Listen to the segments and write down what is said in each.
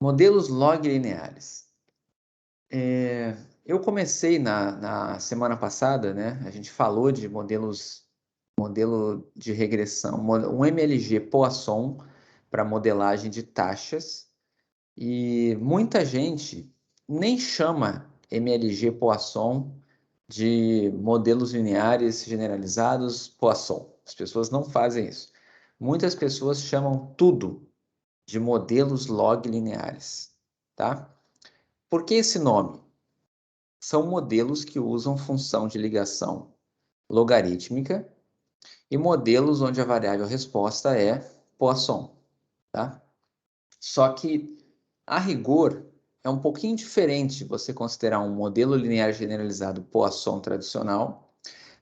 Modelos log lineares. Eu comecei na semana passada, né? A gente falou de modelo de regressão, um MLG Poisson para modelagem de taxas, e muita gente nem chama MLG Poisson de modelos lineares generalizados Poisson. As pessoas não fazem isso. Muitas pessoas chamam tudo de modelos log lineares, tá? Por que esse nome? São modelos que usam função de ligação logarítmica e modelos onde a variável resposta é Poisson, tá? Só que, a rigor, é um pouquinho diferente você considerar um modelo linear generalizado Poisson tradicional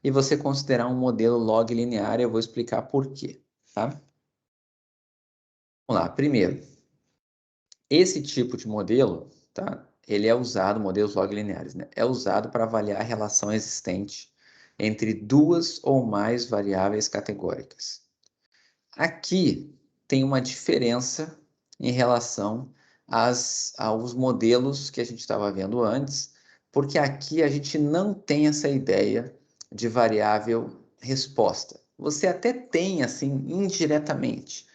e você considerar um modelo log linear. Eu vou explicar por quê, tá? Vamos lá. Primeiro, esse tipo de modelo, tá? Ele é usado, modelos log lineares, né? É usado para avaliar a relação existente entre duas ou mais variáveis categóricas. Aqui tem uma diferença em relação aos modelos que a gente estava vendo antes, porque aqui a gente não tem essa ideia de variável resposta. Você até tem, assim, indiretamente,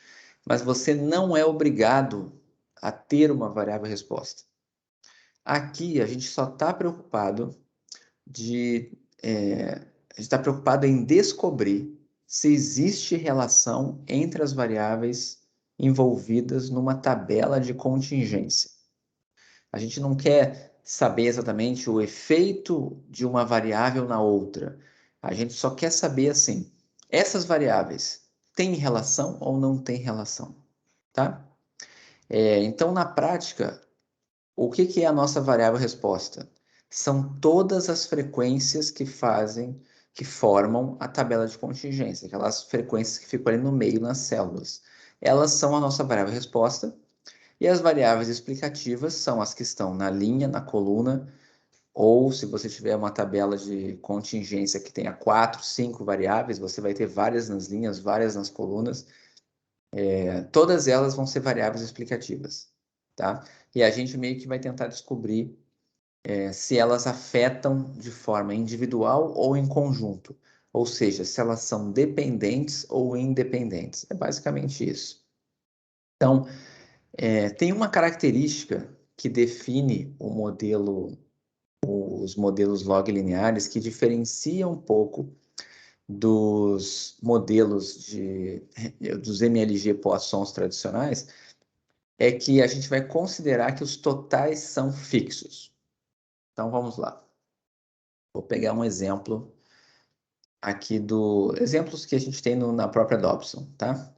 mas você não é obrigado a ter uma variável resposta. Aqui a gente só está preocupado a gente está preocupado em descobrir se existe relação entre as variáveis envolvidas numa tabela de contingência. A gente não quer saber exatamente o efeito de uma variável na outra. A gente só quer saber assim, essas variáveis têm relação ou não têm relação, tá? Então, na prática, o que é a nossa variável resposta? São todas as frequências que formam a tabela de contingência, aquelas frequências que ficam ali no meio nas células. Elas são a nossa variável resposta, e as variáveis explicativas são as que estão na linha, na coluna, ou se você tiver uma tabela de contingência que tenha 4, 5 variáveis, você vai ter várias nas linhas, várias nas colunas. Todas elas vão ser variáveis explicativas, tá? E a gente meio que vai tentar descobrir se elas afetam de forma individual ou em conjunto, ou seja, se elas são dependentes ou independentes. É basicamente isso. Então, tem uma característica que define os modelos log lineares, que diferencia um pouco dos modelos dos MLG Poissons tradicionais, é que a gente vai considerar que os totais são fixos. Então, vamos lá. Vou pegar um exemplo aqui exemplos que a gente tem na própria Dobson, tá?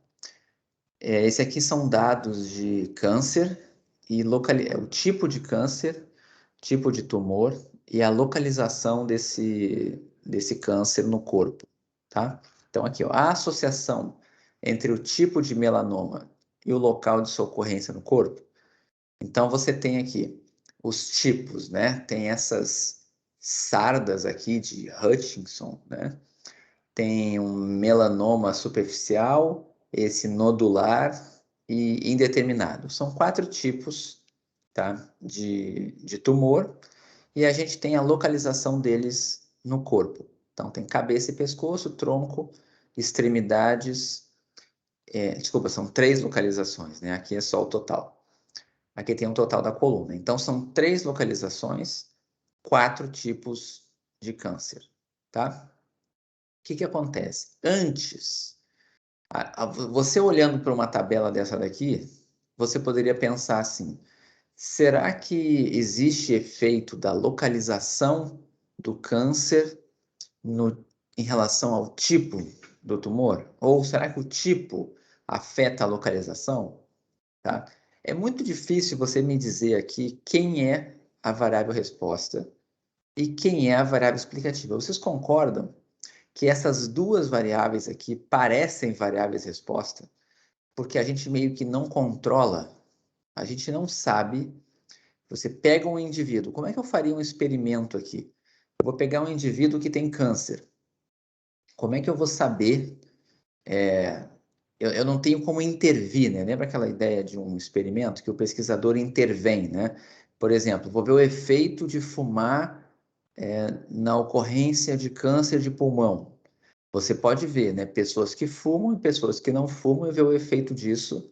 Esse aqui são dados de câncer e o tipo de câncer, tipo de tumor e a localização desse câncer no corpo, tá? Então aqui, ó, a associação entre o tipo de melanoma e o local de sua ocorrência no corpo. Então você tem aqui os tipos, né? Tem essas sardas aqui de Hutchinson, né? Tem um melanoma superficial, esse nodular e indeterminado. São 4 tipos, tá, de tumor, e a gente tem a localização deles no corpo. Então, tem cabeça e pescoço, tronco, extremidades. Desculpa, são 3 localizações, né? Aqui é só o total. Aqui tem um total da coluna. Então, são 3 localizações, 4 tipos de câncer, tá? Que acontece? Antes, você olhando para uma tabela dessa daqui, você poderia pensar assim: será que existe efeito da localização do câncer em relação ao tipo do tumor? Ou será que o tipo afeta a localização? Tá? É muito difícil você me dizer aqui quem é a variável resposta e quem é a variável explicativa. Vocês concordam que essas duas variáveis aqui parecem variáveis resposta, porque a gente meio que não controla, a gente não sabe. Você pega um indivíduo, como é que eu faria um experimento aqui? Eu vou pegar um indivíduo que tem câncer. Como é que eu vou saber eu não tenho como intervir, né? Lembra aquela ideia de um experimento que o pesquisador intervém, né? Por exemplo, vou ver o efeito de fumar na ocorrência de câncer de pulmão. Você pode ver, né? Pessoas que fumam e pessoas que não fumam e ver o efeito disso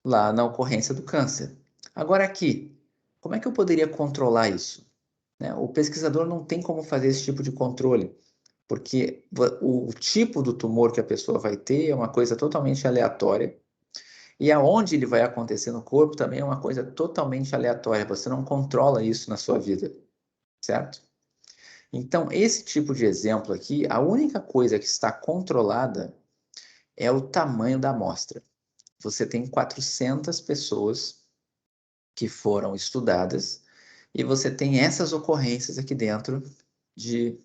lá na ocorrência do câncer. Agora aqui, como é que eu poderia controlar isso? Né? O pesquisador não tem como fazer esse tipo de controle, porque o tipo do tumor que a pessoa vai ter é uma coisa totalmente aleatória, e aonde ele vai acontecer no corpo também é uma coisa totalmente aleatória. Você não controla isso na sua vida, certo? Então, esse tipo de exemplo aqui, a única coisa que está controlada é o tamanho da amostra. Você tem 400 pessoas que foram estudadas e você tem essas ocorrências aqui dentro de,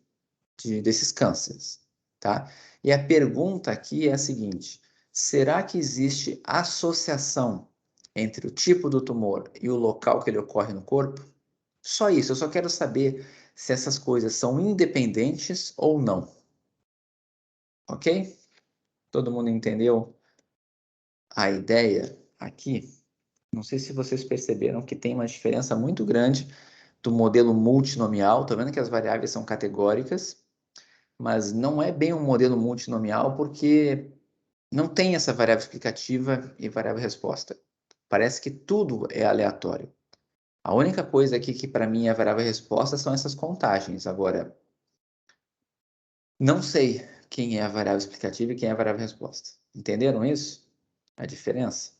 desses cânceres, tá? E a pergunta aqui é a seguinte: será que existe associação entre o tipo do tumor e o local que ele ocorre no corpo? Só isso, eu só quero saber se essas coisas são independentes ou não, ok? Todo mundo entendeu a ideia aqui? Não sei se vocês perceberam que tem uma diferença muito grande do modelo multinomial. Tô vendo que as variáveis são categóricas, mas não é bem um modelo multinomial porque não tem essa variável explicativa e variável resposta. Parece que tudo é aleatório. A única coisa aqui que para mim é variável resposta são essas contagens. Agora, não sei quem é a variável explicativa e quem é a variável resposta. Entenderam isso? A diferença?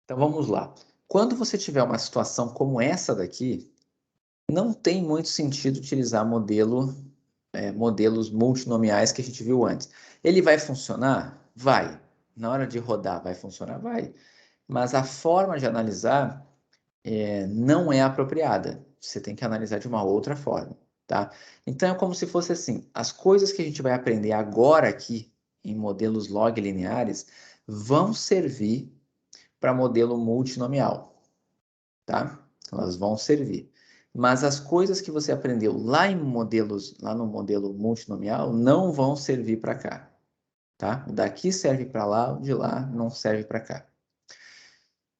Então vamos lá. Quando você tiver uma situação como essa daqui, não tem muito sentido utilizar modelos multinomiais que a gente viu antes. Ele vai funcionar? Vai. Na hora de rodar, vai funcionar? Vai. Mas a forma de analisar não é apropriada. Você tem que analisar de uma outra forma, tá? Então é como se fosse assim: as coisas que a gente vai aprender agora aqui em modelos log lineares vão servir para modelo multinomial, tá? Elas vão servir. Mas as coisas que você aprendeu lá no modelo multinomial, não vão servir para cá, tá? O daqui serve para lá, o de lá não serve para cá.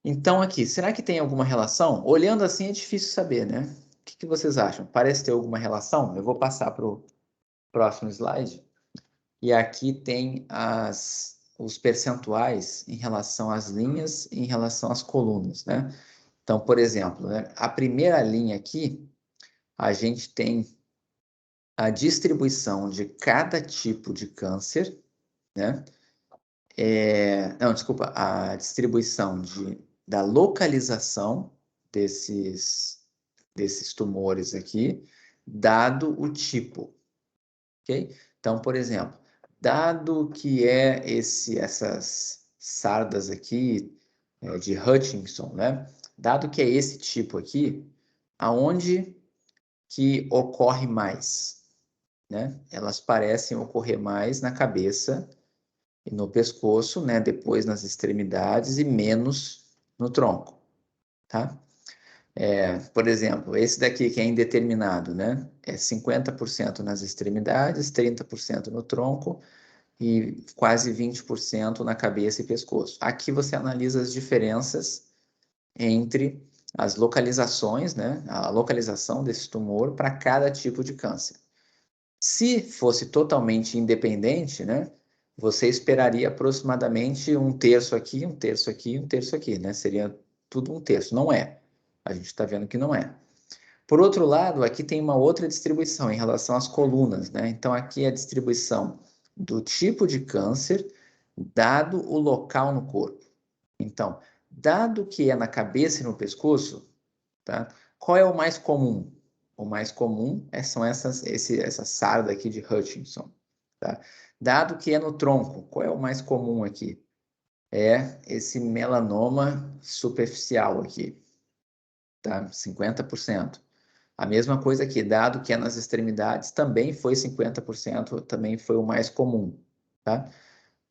Então, aqui, será que tem alguma relação? Olhando assim é difícil saber, né? O que vocês acham? Parece ter alguma relação? Eu vou passar para o próximo slide. E aqui tem os percentuais em relação às linhas e em relação às colunas, né? Então, por exemplo, né, a primeira linha aqui, a gente tem a distribuição de cada tipo de câncer, né? Não, desculpa, a distribuição da localização desses tumores aqui, dado o tipo, ok? Então, por exemplo, dado que essas sardas aqui de Hutchinson, né? Dado que é esse tipo aqui, aonde que ocorre mais, né? Elas parecem ocorrer mais na cabeça e no pescoço, né? Depois nas extremidades e menos no tronco, tá? Por exemplo, esse daqui que é indeterminado, né? É 50% nas extremidades, 30% no tronco e quase 20% na cabeça e pescoço. Aqui você analisa as diferenças entre as localizações, né? A localização desse tumor para cada tipo de câncer. Se fosse totalmente independente, né? Você esperaria aproximadamente um terço aqui, um terço aqui, um terço aqui, né? Seria tudo um terço. Não é. A gente está vendo que não é. Por outro lado, aqui tem uma outra distribuição em relação às colunas, né? Então, aqui é a distribuição do tipo de câncer, dado o local no corpo. Então, dado que é na cabeça e no pescoço, tá? Qual é o mais comum? O mais comum são essa sarda aqui de Hutchinson, tá? Dado que é no tronco, qual é o mais comum aqui? É esse melanoma superficial aqui, tá? 50%. A mesma coisa aqui, dado que é nas extremidades, também foi 50%, também foi o mais comum, tá?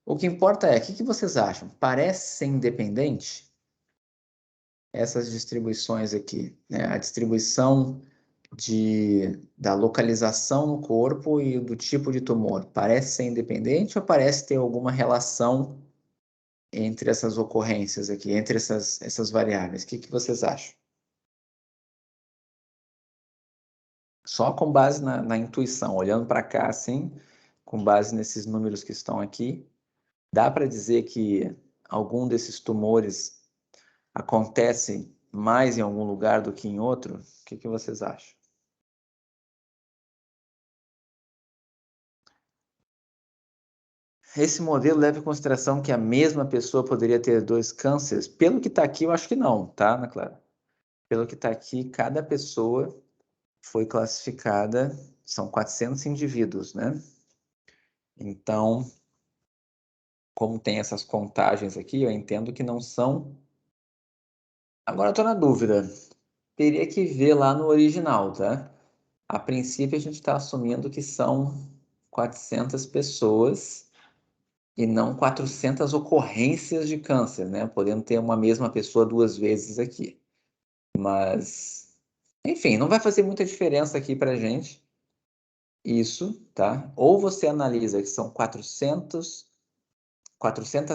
O que importa é, o que vocês acham? Parece ser independente? Essas distribuições aqui, né? A distribuição da localização no corpo e do tipo de tumor parece ser independente ou parece ter alguma relação entre essas ocorrências aqui, entre essas variáveis? O que vocês acham? Só com base na intuição, olhando para cá assim, com base nesses números que estão aqui, dá para dizer que algum desses tumores acontece mais em algum lugar do que em outro? O que vocês acham? Esse modelo leva em consideração que a mesma pessoa poderia ter dois cânceres? Pelo que está aqui, eu acho que não, tá, Ana Clara? Pelo que está aqui, cada pessoa foi classificada, são 400 indivíduos, né? Então, como tem essas contagens aqui, eu entendo que não são. Agora eu estou na dúvida. Teria que ver lá no original, tá? A princípio, a gente está assumindo que são 400 pessoas e não 400 ocorrências de câncer, né? Podendo ter uma mesma pessoa duas vezes aqui. Mas, enfim, não vai fazer muita diferença aqui para gente isso, tá? Ou você analisa que são 400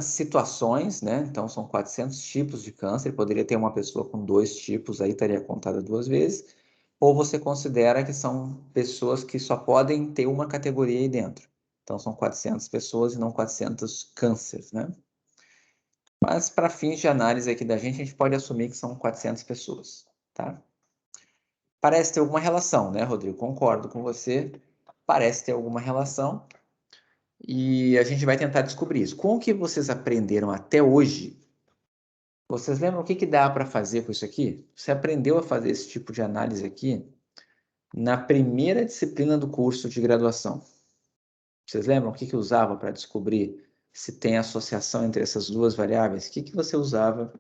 situações, né? Então, são 400 tipos de câncer. Poderia ter uma pessoa com dois tipos, aí estaria contada duas vezes. Ou você considera que são pessoas que só podem ter uma categoria aí dentro. Então, são 400 pessoas e não 400 cânceres, né? Mas, para fins de análise aqui da gente, a gente pode assumir que são 400 pessoas, tá? Parece ter alguma relação, né, Rodrigo? Concordo com você. Parece ter alguma relação. E a gente vai tentar descobrir isso. Com o que vocês aprenderam até hoje, vocês lembram o que dá para fazer com isso aqui? Você aprendeu a fazer esse tipo de análise aqui na primeira disciplina do curso de graduação. Vocês lembram o que usava para descobrir se tem associação entre essas duas variáveis? O que você usava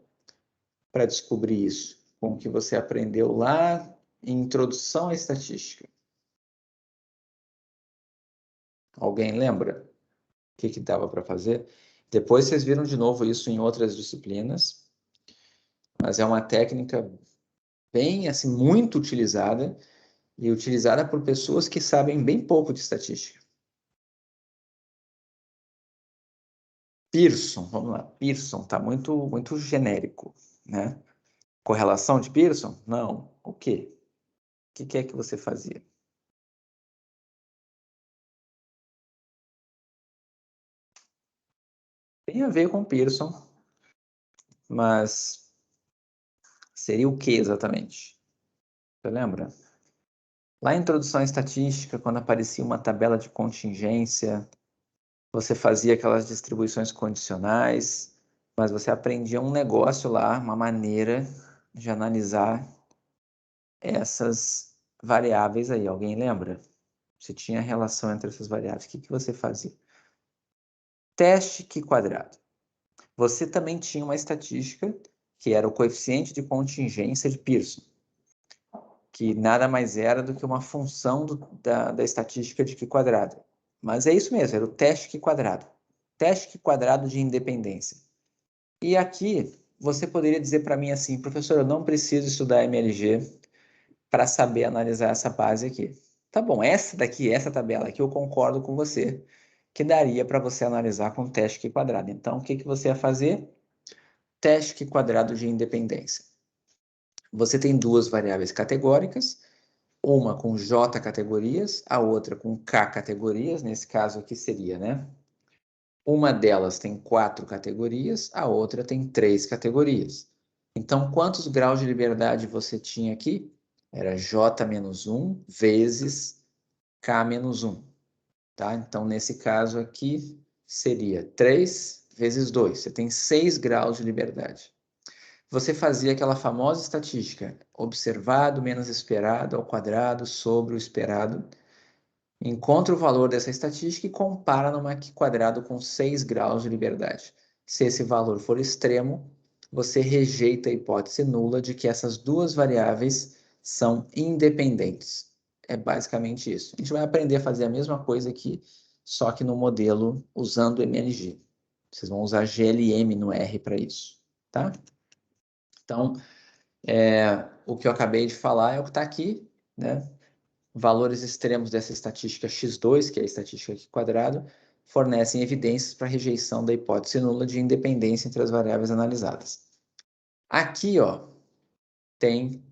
para descobrir isso? Com o que você aprendeu lá em Introdução à Estatística? Alguém lembra o que dava para fazer? Depois vocês viram de novo isso em outras disciplinas, mas é uma técnica bem, assim, muito utilizada e utilizada por pessoas que sabem bem pouco de estatística. Pearson, vamos lá. Pearson está muito genérico, né? Correlação de Pearson? Não. O quê? O que é que você fazia? Tem a ver com Pearson, mas seria o que exatamente? Você lembra? Lá em Introdução à Estatística, quando aparecia uma tabela de contingência, você fazia aquelas distribuições condicionais, mas você aprendia um negócio lá, uma maneira de analisar essas variáveis aí. Alguém lembra? Se tinha relação entre essas variáveis, o que você fazia? Teste Q quadrado. Você também tinha uma estatística que era o coeficiente de contingência de Pearson, que nada mais era do que uma função da estatística de Q quadrado. Mas é isso mesmo, era o teste Q quadrado. Teste Q quadrado de independência. E aqui você poderia dizer para mim assim, professor, eu não preciso estudar MLG para saber analisar essa base aqui. Tá bom, essa daqui, essa tabela aqui, eu concordo com você, que daria para você analisar com teste Q quadrado. Então, o que você ia fazer? Teste Q quadrado de independência. Você tem duas variáveis categóricas, uma com J categorias, a outra com K categorias, nesse caso aqui seria, né? Uma delas tem 4 categorias, a outra tem 3 categorias. Então, quantos graus de liberdade você tinha aqui? Era J-1 vezes K-1, tá? Então, nesse caso aqui, seria 3 vezes 2. Você tem 6 graus de liberdade. Você fazia aquela famosa estatística, observado menos esperado ao quadrado sobre o esperado. Encontra o valor dessa estatística e compara no Q quadrado com 6 graus de liberdade. Se esse valor for extremo, você rejeita a hipótese nula de que essas duas variáveis são independentes. É basicamente isso. A gente vai aprender a fazer a mesma coisa aqui, só que no modelo usando MLG. Vocês vão usar GLM no R para isso, tá? Então, o que eu acabei de falar é o que está aqui, né? Valores extremos dessa estatística x2, que é a estatística aqui quadrado, fornecem evidências para rejeição da hipótese nula de independência entre as variáveis analisadas. Aqui, ó, tem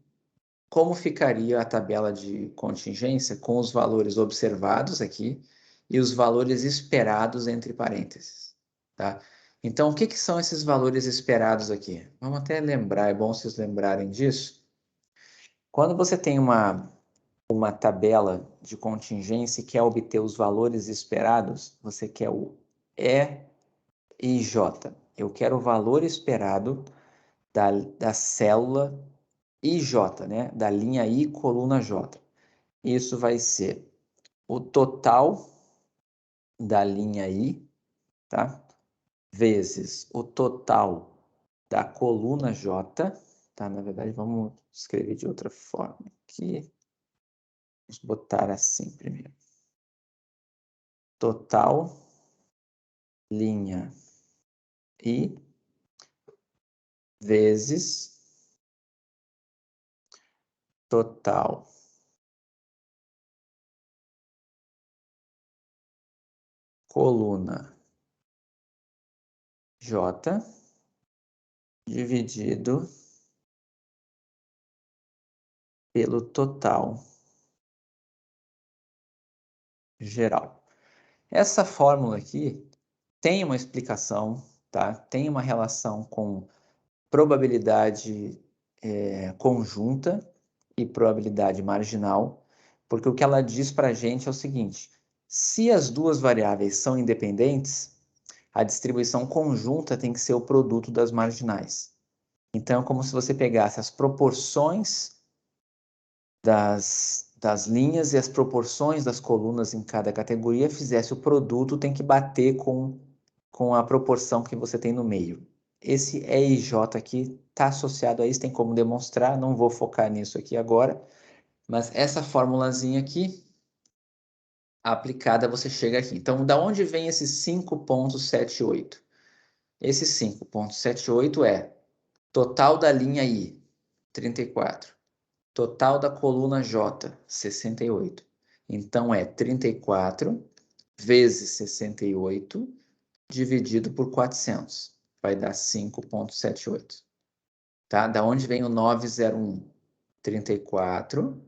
como ficaria a tabela de contingência com os valores observados aqui e os valores esperados entre parênteses, tá? Então, o que são esses valores esperados aqui? Vamos até lembrar, é bom vocês lembrarem disso. Quando você tem uma tabela de contingência e quer obter os valores esperados, você quer o E e J. Eu quero o valor esperado da célula IJ, né? Da linha I, coluna J. Isso vai ser o total da linha I, tá? Vezes o total da coluna J, tá? Na verdade, vamos escrever de outra forma aqui. Vamos botar assim primeiro. Total linha I vezes total coluna J dividido pelo total geral. Essa fórmula aqui tem uma explicação, tá? Tem uma relação com probabilidade conjunta e probabilidade marginal, porque o que ela diz para a gente é o seguinte: se as duas variáveis são independentes, a distribuição conjunta tem que ser o produto das marginais. Então, é como se você pegasse as proporções das linhas e as proporções das colunas em cada categoria, fizesse o produto, tem que bater com a proporção que você tem no meio. Esse EIJ aqui está associado a isso, tem como demonstrar, não vou focar nisso aqui agora, mas essa formulazinha aqui, aplicada, você chega aqui. Então, da onde vem esse 5,78? Esse 5,78 é total da linha I, 34. Total da coluna J, 68. Então, é 34 vezes 68 dividido por 400. Vai dar 5,78. Tá? Da onde vem o 901? 34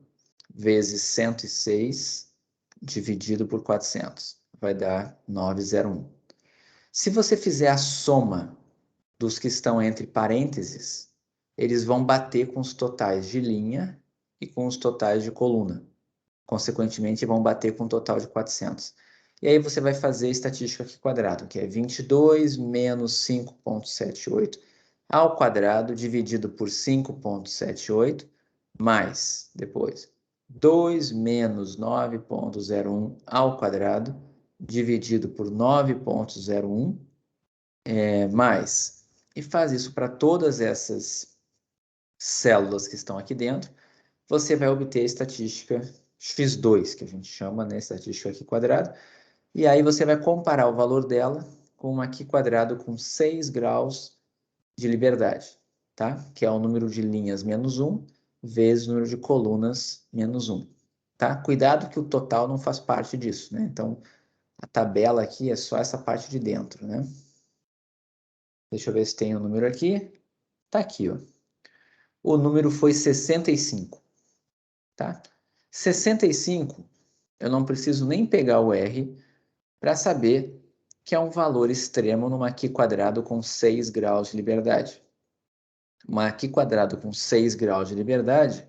vezes 106 dividido por 400. Vai dar 901. Se você fizer a soma dos que estão entre parênteses, eles vão bater com os totais de linha e com os totais de coluna. Consequentemente, vão bater com um total de 400. E aí você vai fazer a estatística aqui quadrado, que é 22 menos 5,78 ao quadrado dividido por 5,78 mais, depois, 2 menos 9,01 ao quadrado dividido por 9,01 mais. E faz isso para todas essas células que estão aqui dentro, você vai obter a estatística x2, que a gente chama, né, estatística aqui quadrado, e aí você vai comparar o valor dela com uma aqui quadrado com 6 graus de liberdade, tá? Que é o número de linhas menos 1 vezes o número de colunas menos 1, tá? Cuidado que o total não faz parte disso, né? Então, a tabela aqui é só essa parte de dentro, né? Deixa eu ver se tem o número aqui. Tá aqui, ó. O número foi 65, tá? 65, eu não preciso nem pegar o R para saber que é um valor extremo numa Q quadrado com 6 graus de liberdade. Uma Q quadrado com 6 graus de liberdade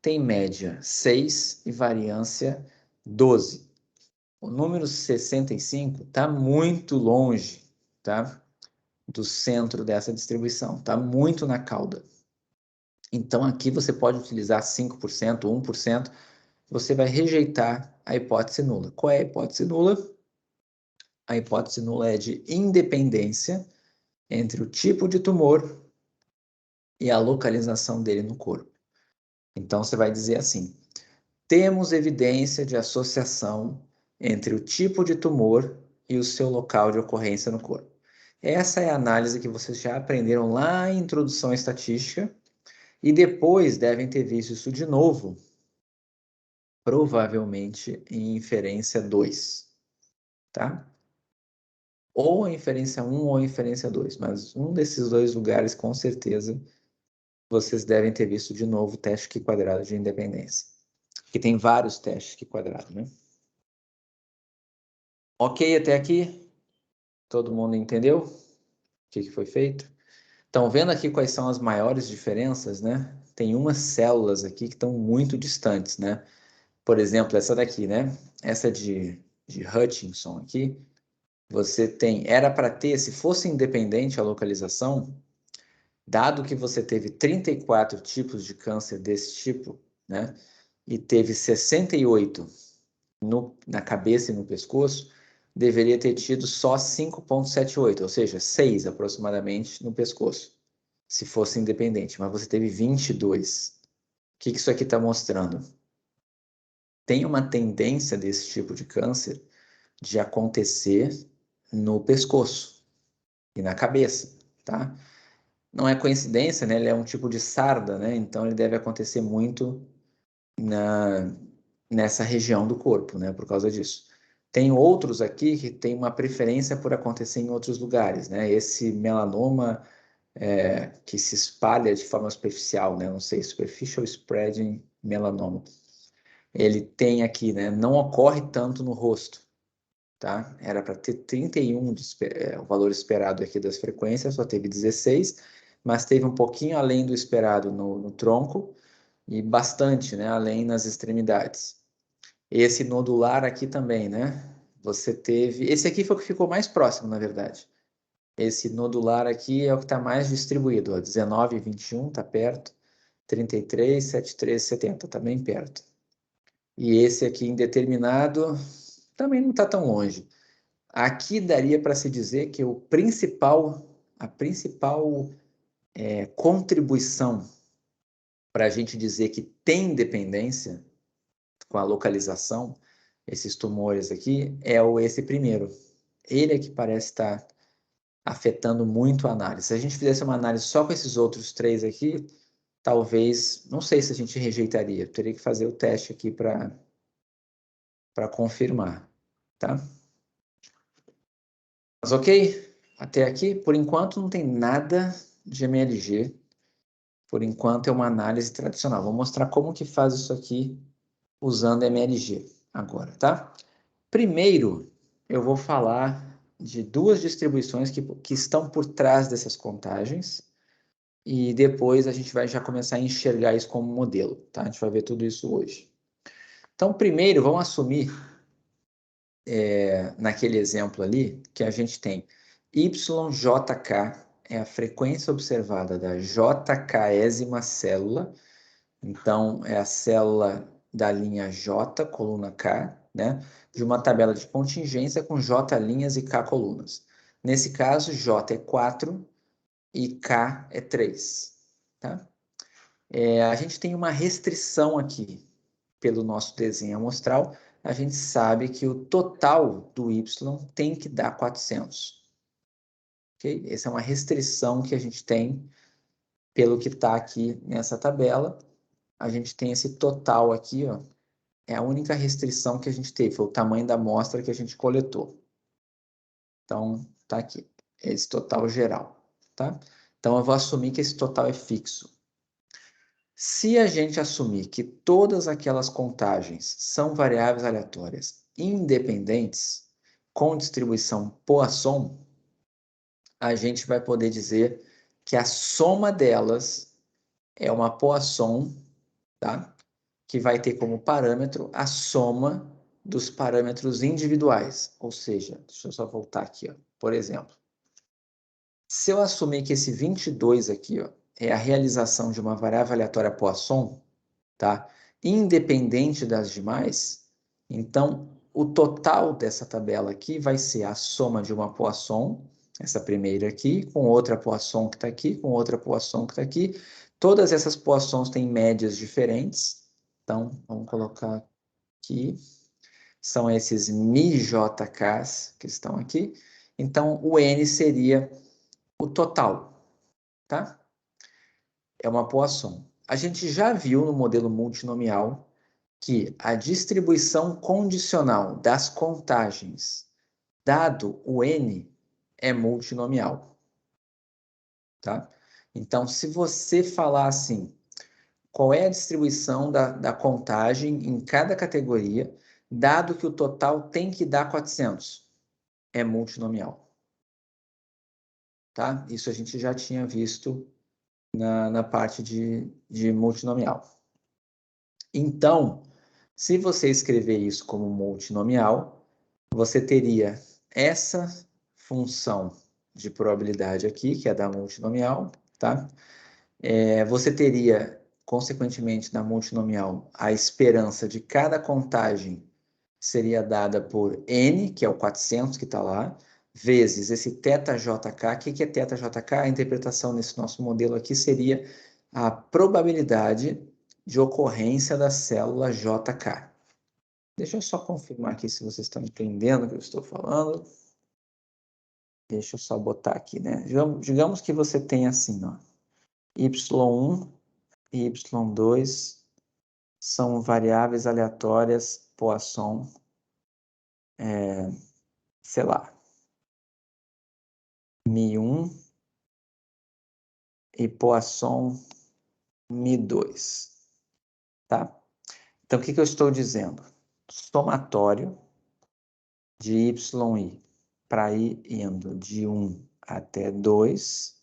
tem média 6 e variância 12. O número 65 está muito longe, tá? Do centro dessa distribuição, está muito na cauda. Então, aqui você pode utilizar 5%, 1%, você vai rejeitar a hipótese nula. Qual é a hipótese nula? A hipótese nula é de independência entre o tipo de tumor e a localização dele no corpo. Então, você vai dizer assim: temos evidência de associação entre o tipo de tumor e o seu local de ocorrência no corpo. Essa é a análise que vocês já aprenderam lá em Introdução à Estatística e depois devem ter visto isso de novo provavelmente em inferência 2, tá? Ou a inferência 1 ou a inferência 2, mas um desses dois lugares, com certeza, vocês devem ter visto de novo o teste Q quadrado de independência. Que tem vários testes Q quadrado, né? Ok até aqui? Todo mundo entendeu o que foi feito? Estão vendo aqui quais são as maiores diferenças, né? Tem umas células aqui que estão muito distantes, né? Por exemplo, essa daqui, né? Essa de Hutchinson aqui, você tem, era para ter, se fosse independente a localização, dado que você teve 34 tipos de câncer desse tipo, né? E teve 68 na cabeça e no pescoço, deveria ter tido só 5,78, ou seja, 6 aproximadamente no pescoço, se fosse independente, mas você teve 22. O que isso aqui está mostrando? Tem uma tendência desse tipo de câncer de acontecer no pescoço e na cabeça, tá? Não é coincidência, né? Ele é um tipo de sarda, né? Então ele deve acontecer muito nessa região do corpo, né? Por causa disso. Tem outros aqui que tem uma preferência por acontecer em outros lugares, né? Esse melanoma que se espalha de forma superficial, né? Não sei, superficial spreading melanoma. Ele tem aqui, né? Não ocorre tanto no rosto, tá? Era para ter 31 o valor esperado aqui das frequências, só teve 16, mas teve um pouquinho além do esperado no tronco e bastante, né? Além nas extremidades. Esse nodular aqui também, né? Você teve. Esse aqui foi o que ficou mais próximo, na verdade. Esse nodular aqui é o que está mais distribuído. Ó, 19 e 21 está perto. 33, 73, 70 está bem perto. E esse aqui indeterminado também não está tão longe. Aqui daria para se dizer que a principal contribuição para a gente dizer que tem dependência com a localização, esses tumores aqui, esse primeiro. Ele é que parece estar afetando muito a análise. Se a gente fizesse uma análise só com esses outros três aqui, talvez, não sei se a gente rejeitaria. Teria que fazer o teste aqui para confirmar, tá? Mas ok? Até aqui, por enquanto, não tem nada de MLG. Por enquanto, é uma análise tradicional. Vou mostrar como que faz isso aqui usando MLG agora, tá? Primeiro, eu vou falar de duas distribuições que estão por trás dessas contagens e depois a gente vai já começar a enxergar isso como modelo, tá? A gente vai ver tudo isso hoje. Então, primeiro, vamos assumir, naquele exemplo ali, que a gente tem YJK, é a frequência observada da JKésima célula. Então, é a célula da linha J, coluna K, né? De uma tabela de contingência com J linhas e K colunas. Nesse caso, J é 4 e K é 3. Tá? A gente tem uma restrição aqui pelo nosso desenho amostral. A gente sabe que o total do Y tem que dar 400. Okay? Essa é uma restrição que a gente tem pelo que está aqui nessa tabela. A gente tem esse total aqui, ó, é a única restrição que a gente teve, foi o tamanho da amostra que a gente coletou. Então, tá aqui, esse total geral, tá? Então, eu vou assumir que esse total é fixo. Se a gente assumir que todas aquelas contagens são variáveis aleatórias independentes, com distribuição Poisson, a gente vai poder dizer que a soma delas é uma Poisson, tá? Que vai ter como parâmetro a soma dos parâmetros individuais. Ou seja, deixa eu só voltar aqui, ó. Por exemplo, se eu assumir que esse 22 aqui, ó, é a realização de uma variável aleatória Poisson, tá? Independente das demais, então o total dessa tabela aqui vai ser a soma de uma Poisson, essa primeira aqui, com outra Poisson que está aqui, com outra Poisson que está aqui. Todas essas Poissons têm médias diferentes, então vamos colocar aqui, são esses MiJKs que estão aqui. Então o N seria o total, tá? É uma Poisson. A gente já viu no modelo multinomial que a distribuição condicional das contagens, dado o n, é multinomial. Tá? Então, se você falar assim, qual é a distribuição da contagem em cada categoria, dado que o total tem que dar 400, é multinomial. Tá? Isso a gente já tinha visto na parte de multinomial. Então, se você escrever isso como multinomial, você teria essa função de probabilidade aqui, que é da multinomial, tá? Você teria, consequentemente, na multinomial, a esperança de cada contagem seria dada por n, que é o 400 que está lá, vezes esse θjk. O que é θjk? A interpretação nesse nosso modelo aqui seria a probabilidade de ocorrência da célula JK. Deixa eu só confirmar aqui se vocês estão entendendo o que eu estou falando. Deixa eu só botar aqui, né? Digamos que você tem assim, ó, y1 e y2 são variáveis aleatórias Poisson, sei lá, Mi1 e Poisson Mi2, tá? Então, o que eu estou dizendo? Somatório de y para ir indo de 1 até 2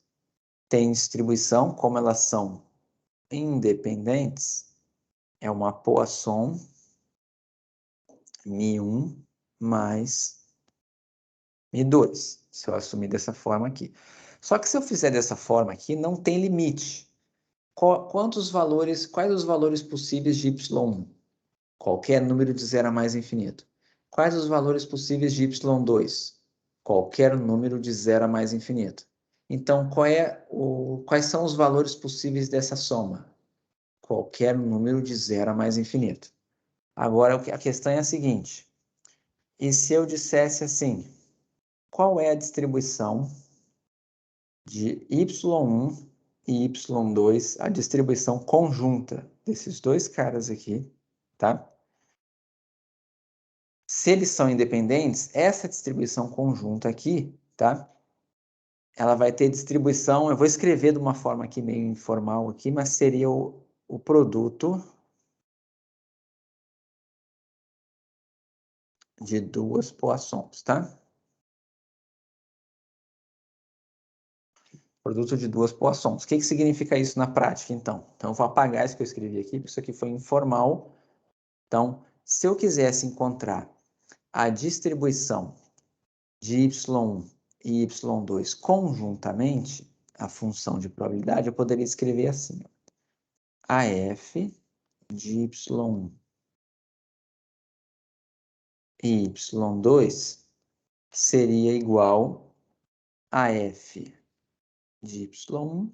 tem distribuição, como elas são independentes, é uma Poisson Mi1 mais Mi2, se eu assumir dessa forma aqui. Só que se eu fizer dessa forma aqui, não tem limite. Quais os valores possíveis de y1? Qualquer número de 0 a mais infinito. Quais os valores possíveis de y2? Qualquer número de 0 a mais infinito. Então, quais são os valores possíveis dessa soma? Qualquer número de 0 a mais infinito. Agora, a questão é a seguinte. E se eu dissesse assim, qual é a distribuição de y1 e y2, a distribuição conjunta desses dois caras aqui, tá? Se eles são independentes, essa distribuição conjunta aqui, tá? Ela vai ter distribuição, eu vou escrever de uma forma aqui meio informal aqui, mas seria o produto de duas Poissons, tá? Produto de duas Poissons. O que significa isso na prática, então? Então, eu vou apagar isso que eu escrevi aqui, porque isso aqui foi informal. Então, se eu quisesse encontrar a distribuição de y1 e y2 conjuntamente, a função de probabilidade, eu poderia escrever assim. AF de y1 e y2 seria igual a f de y1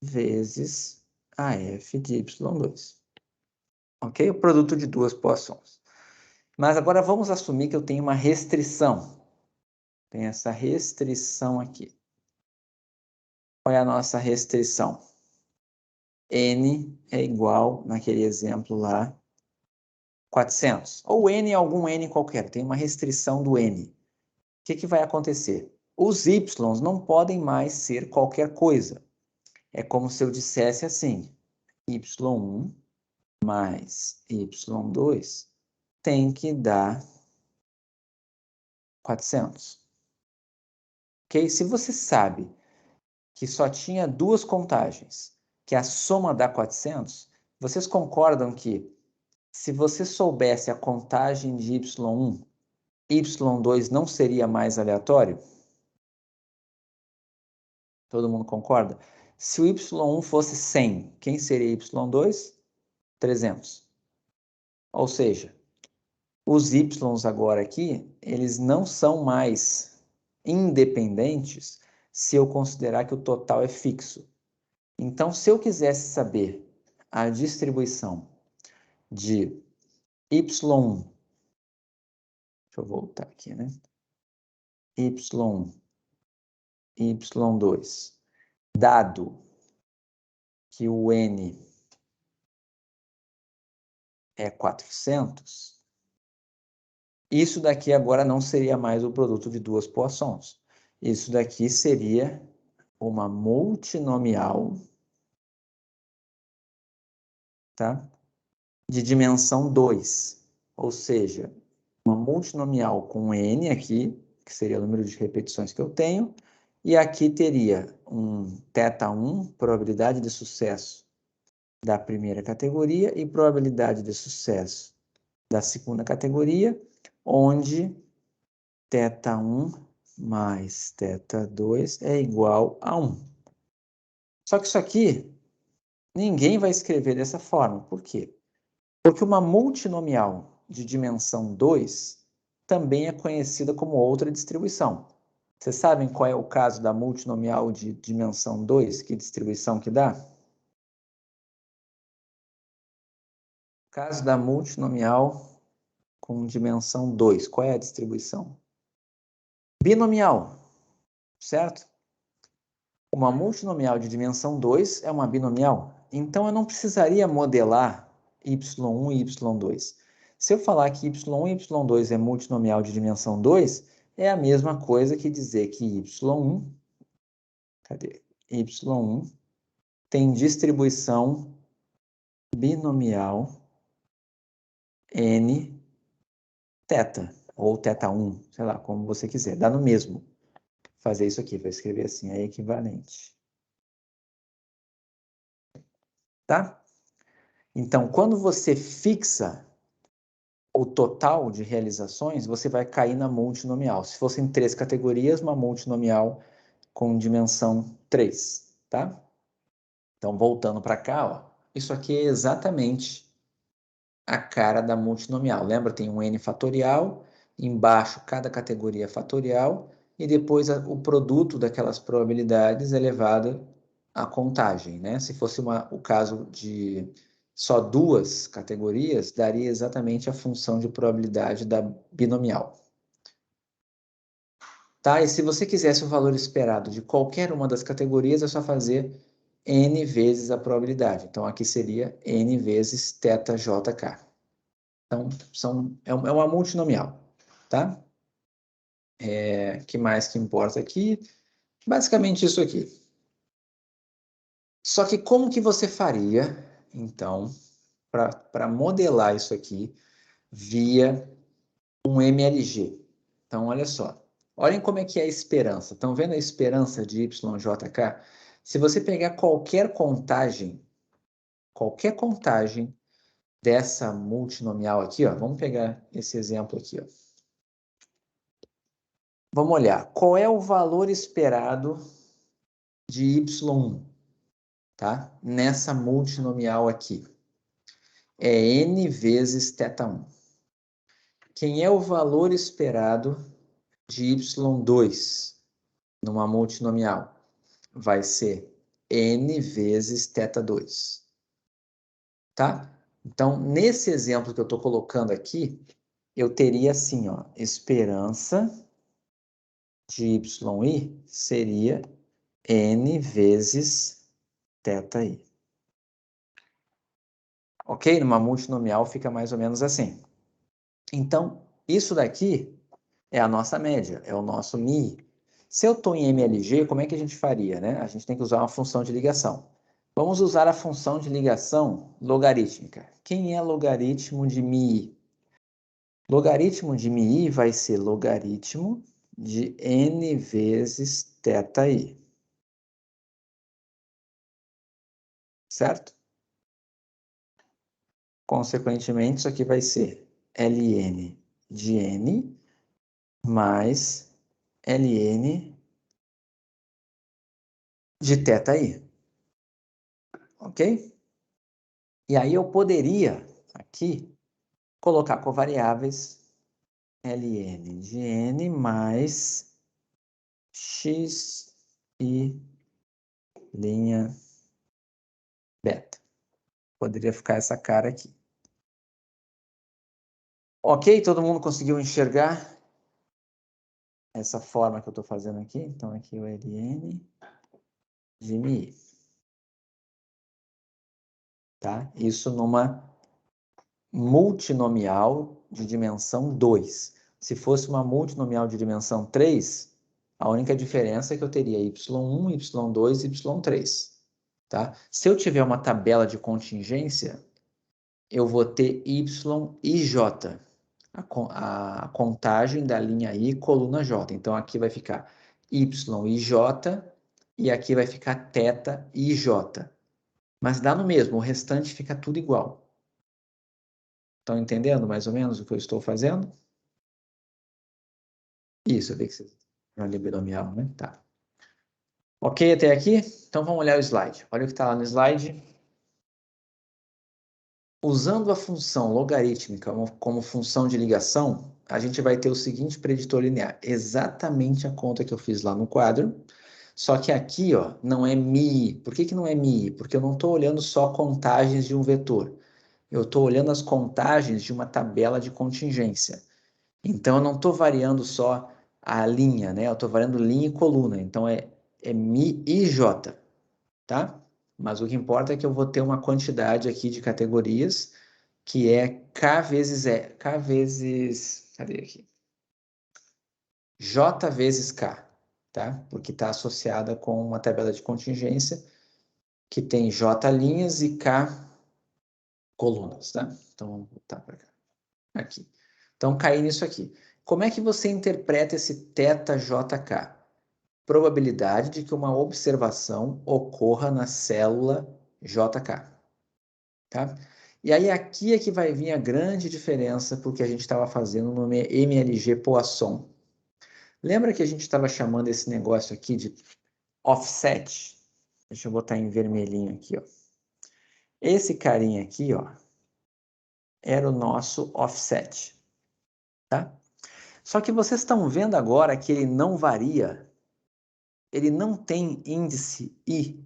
vezes a f de y2. Ok? O produto de duas Poissons. Mas agora vamos assumir que eu tenho uma restrição. Tem essa restrição aqui. Qual é a nossa restrição? N é igual, naquele exemplo lá, 400. Ou N é algum N qualquer. Tem uma restrição do N. O que vai acontecer? Os Y não podem mais ser qualquer coisa. É como se eu dissesse assim, Y1 mais Y2 tem que dar 400. Ok? Se você sabe que só tinha duas contagens, que a soma dá 400, vocês concordam que se você soubesse a contagem de Y1, Y2 não seria mais aleatório? Todo mundo concorda? Se o Y1 fosse 100, quem seria Y2? 300. Ou seja, os Ys agora aqui, eles não são mais independentes se eu considerar que o total é fixo. Então, se eu quisesse saber a distribuição de Y1, deixa eu voltar aqui, né? Y1, Y2, dado que o N é 400, isso daqui agora não seria mais o produto de duas poissons. Isso daqui seria uma multinomial, tá? De dimensão 2, ou seja, uma multinomial com n aqui, que seria o número de repetições que eu tenho, e aqui teria um θ1, probabilidade de sucesso da primeira categoria e probabilidade de sucesso da segunda categoria, onde θ1 mais θ2 é igual a 1. Só que isso aqui, ninguém vai escrever dessa forma. Por quê? Porque uma multinomial de dimensão 2 também é conhecida como outra distribuição. Vocês sabem qual é o caso da multinomial de dimensão 2? Que distribuição que dá? O caso da multinomial com dimensão 2, qual é a distribuição? Binomial, certo? Uma multinomial de dimensão 2 é uma binomial. Então, eu não precisaria modelar y1 e y2. Se eu falar que y1 e y2 é multinomial de dimensão 2, é a mesma coisa que dizer que y1, cadê? y1 tem distribuição binomial n θ, ou θ1, sei lá, como você quiser. Dá no mesmo. Fazer isso aqui, vou escrever assim, é equivalente. Tá? Então, quando você fixa o total de realizações, você vai cair na multinomial. Se fossem 3 categorias, uma multinomial com dimensão 3, tá? Então, voltando para cá, ó, isso aqui é exatamente a cara da multinomial. Lembra? Tem um n fatorial, embaixo cada categoria fatorial, e depois o produto daquelas probabilidades elevado à contagem, né? Se fosse o caso de só duas categorias, daria exatamente a função de probabilidade da binomial. Tá? E se você quisesse o valor esperado de qualquer uma das categorias, é só fazer n vezes a probabilidade. Então, aqui seria n vezes θjk. Então, é uma multinomial, tá? Que mais que importa aqui? Basicamente isso aqui. Só que como que você faria, então, para modelar isso aqui via um MLG? Então, olha só. Olhem como é que é a esperança. Estão vendo a esperança de YJK? Se você pegar qualquer contagem dessa multinomial aqui, ó, vamos pegar esse exemplo aqui, ó. Vamos olhar. Qual é o valor esperado de y1, tá? Nessa multinomial aqui. É n vezes θ1. Quem é o valor esperado de y2 numa multinomial? Vai ser n vezes θ2. Tá? Então, nesse exemplo que eu estou colocando aqui, eu teria assim, ó, esperança de yi seria n vezes θi. Ok? Numa multinomial fica mais ou menos assim. Então, isso daqui é a nossa média, é o nosso μi. Se eu estou em MLG, como é que a gente faria, né? A gente tem que usar uma função de ligação. Vamos usar a função de ligação logarítmica. Quem é logaritmo de μi? Logaritmo de μi vai ser logaritmo de n vezes θi. Certo? Consequentemente, isso aqui vai ser ln de n mais ln de θi. Ok? E aí eu poderia aqui colocar covariáveis ln de n mais x e linha beta. Poderia ficar essa cara aqui. Ok? Todo mundo conseguiu enxergar essa forma que eu estou fazendo aqui? Então, aqui o ln de mi. Tá? Isso numa multinomial de dimensão 2. Se fosse uma multinomial de dimensão 3, a única diferença é que eu teria y1, y2, y3. Tá? Se eu tiver uma tabela de contingência, eu vou ter y e j, a contagem da linha I, coluna J. Então, aqui vai ficar y e j, e aqui vai ficar θ e j. Mas dá no mesmo, o restante fica tudo igual. Estão entendendo mais ou menos o que eu estou fazendo? Isso, eu vi que vocês já binomial, né? Tá. Ok até aqui? Então vamos olhar o slide. Olha o que está lá no slide. Usando a função logarítmica como função de ligação, a gente vai ter o seguinte preditor linear. Exatamente a conta que eu fiz lá no quadro. Só que aqui, ó, não é mi. Por que não é mi? Porque eu não estou olhando só contagens de um vetor. Eu estou olhando as contagens de uma tabela de contingência. Então, eu não estou variando só a linha, né? Eu estou variando linha e coluna. Então, é mi e j, tá? Mas o que importa é que eu vou ter uma quantidade aqui de categorias que é k vezes k vezes, cadê aqui? J vezes k, tá? Porque está associada com uma tabela de contingência que tem j linhas e k colunas, tá? Então, vamos voltar para cá. Aqui. Então, cair nisso aqui. Como é que você interpreta esse θJK? Probabilidade de que uma observação ocorra na célula JK. Tá? E aí aqui é que vai vir a grande diferença para o que a gente estava fazendo no MLG Poisson. Lembra que a gente estava chamando esse negócio aqui de offset? Deixa eu botar em vermelhinho aqui, ó. Esse carinha aqui, ó, era o nosso offset, tá? Só que vocês estão vendo agora que ele não varia. Ele não tem índice I.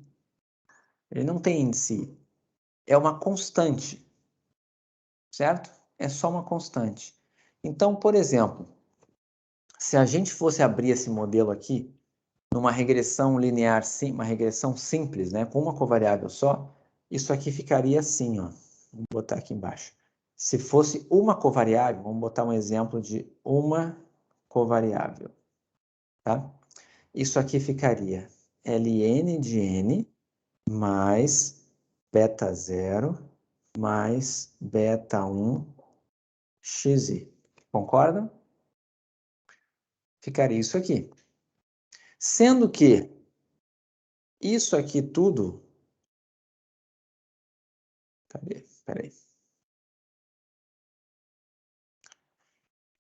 Ele não tem índice I. É uma constante, certo? É só uma constante. Então, por exemplo, se a gente fosse abrir esse modelo aqui, numa regressão linear, uma regressão simples, né, com uma covariável só, isso aqui ficaria assim, ó. Vou botar aqui embaixo. Se fosse uma covariável, vamos botar um exemplo de uma covariável, tá? Isso aqui ficaria ln de n mais beta 0 mais beta 1 xi. Concordam? Ficaria isso aqui. Sendo que isso aqui tudo... Cadê? Peraí.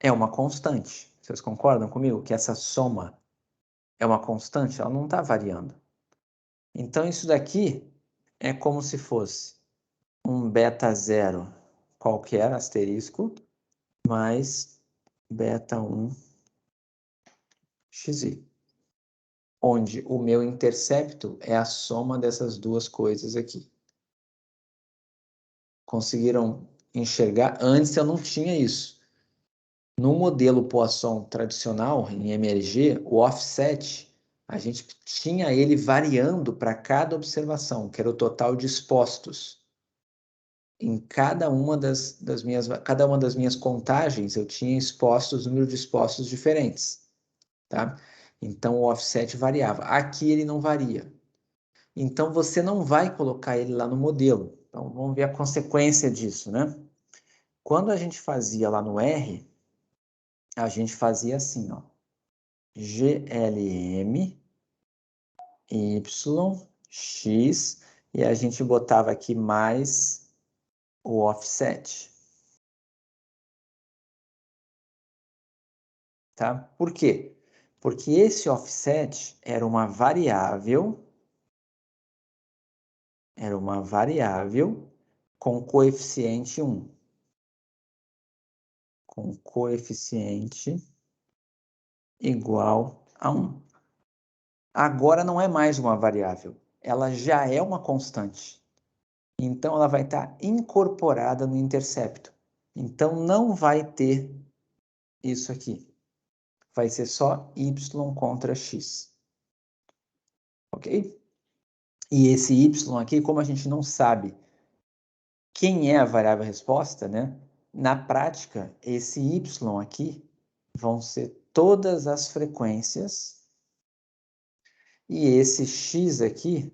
É uma constante. Vocês concordam comigo que essa soma é uma constante? Ela não está variando. Então, isso daqui é como se fosse um beta 0 qualquer, asterisco, mais beta 1 xi, onde o meu intercepto é a soma dessas duas coisas aqui. Conseguiram enxergar? Antes eu não tinha isso. No modelo Poisson tradicional, em MLG, o offset, a gente tinha ele variando para cada observação, que era o total de expostos. Em cada uma cada uma das minhas contagens, eu tinha expostos, número de expostos diferentes, tá? Então, o offset variava. Aqui ele não varia. Então, você não vai colocar ele lá no modelo. Então, vamos ver a consequência disso, né? Quando a gente fazia lá no R, a gente fazia assim, ó. GLM, Y, X, e a gente botava aqui mais o offset. Tá? Por quê? Porque esse offset era uma variável com coeficiente 1. Com coeficiente igual a 1. Agora não é mais uma variável, ela já é uma constante. Então, ela vai estar incorporada no intercepto. Então, não vai ter isso aqui. Vai ser só y contra x. Ok? E esse y aqui, como a gente não sabe quem é a variável resposta, né? Na prática, esse y aqui vão ser todas as frequências e esse x aqui,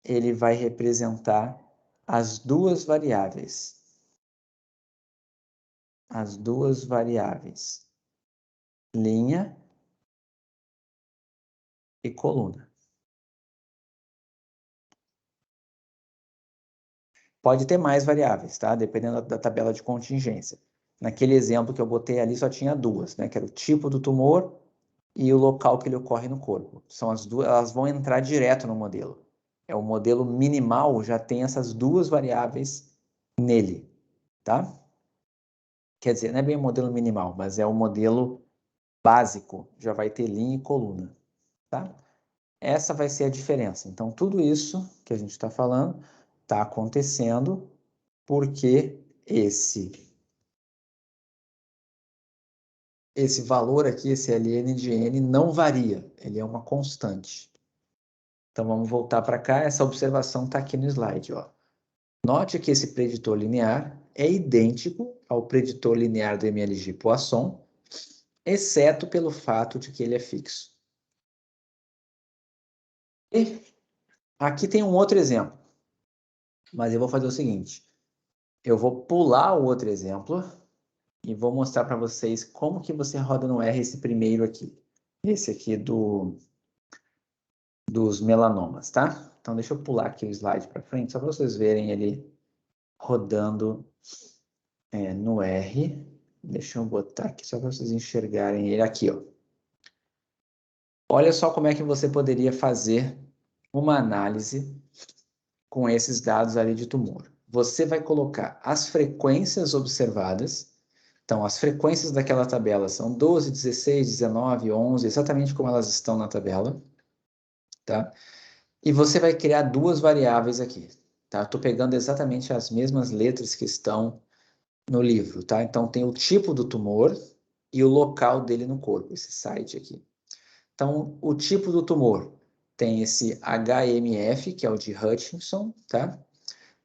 ele vai representar as duas variáveis. As duas variáveis, linha e coluna. Pode ter mais variáveis, tá? Dependendo da tabela de contingência. Naquele exemplo que eu botei ali, só tinha duas, né? Que era o tipo do tumor e o local que ele ocorre no corpo. São as duas, elas vão entrar direto no modelo. É o modelo minimal, já tem essas duas variáveis nele, tá? Quer dizer, não é bem o modelo minimal, mas é o modelo básico, já vai ter linha e coluna, tá? Essa vai ser a diferença. Então, tudo isso que a gente está falando está acontecendo porque esse valor aqui, esse ln de n, não varia. Ele é uma constante. Então, vamos voltar para cá. Essa observação está aqui no slide. Ó. Note que esse preditor linear é idêntico ao preditor linear do MLG-Poisson, exceto pelo fato de que ele é fixo. E aqui tem um outro exemplo. Mas eu vou fazer o seguinte. Eu vou pular o outro exemplo e vou mostrar para vocês como que você roda no R esse primeiro aqui. Esse aqui dos melanomas, tá? Então, deixa eu pular aqui o slide para frente, só para vocês verem ele rodando no R. Deixa eu botar aqui só para vocês enxergarem ele aqui, ó. Olha só como é que você poderia fazer uma análise com esses dados ali de tumor. Você vai colocar as frequências observadas. Então, as frequências daquela tabela são 12, 16, 19, 11, exatamente como elas estão na tabela, tá? E você vai criar duas variáveis aqui, tá? Estou pegando exatamente as mesmas letras que estão no livro, tá? Então, tem o tipo do tumor e o local dele no corpo, esse site aqui. Então, o tipo do tumor tem esse HMF, que é o de Hutchinson, tá?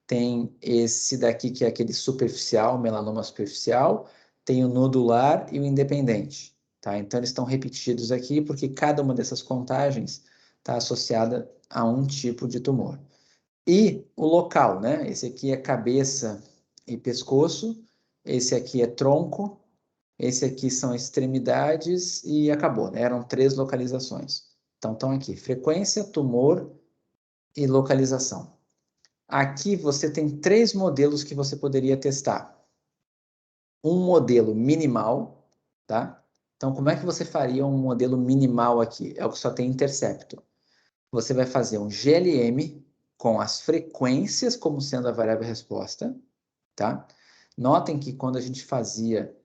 Tem esse daqui, que é aquele superficial, melanoma superficial, tem o nodular e o independente, tá? Então, eles estão repetidos aqui porque cada uma dessas contagens está associada a um tipo de tumor. E o local, né? Esse aqui é cabeça e pescoço, esse aqui é tronco, esse aqui são extremidades e acabou, né? Eram 3 localizações. Então, estão aqui, frequência, tumor e localização. Aqui você tem 3 modelos que você poderia testar. Um modelo minimal, tá? Então, como é que você faria um modelo minimal aqui? É o que só tem intercepto. Você vai fazer um GLM com as frequências como sendo a variável resposta, tá? Notem que quando a gente fazia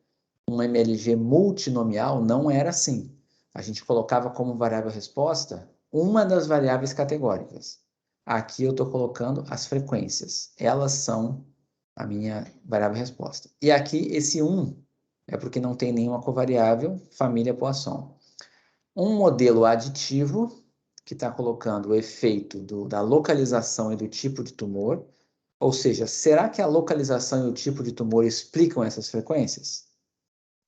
um MLG multinomial, não era assim. A gente colocava como variável resposta uma das variáveis categóricas. Aqui eu estou colocando as frequências. Elas são a minha variável resposta. E aqui esse 1 é porque não tem nenhuma covariável, família Poisson. Um modelo aditivo, que está colocando o efeito da localização e do tipo de tumor. Ou seja, será que a localização e o tipo de tumor explicam essas frequências?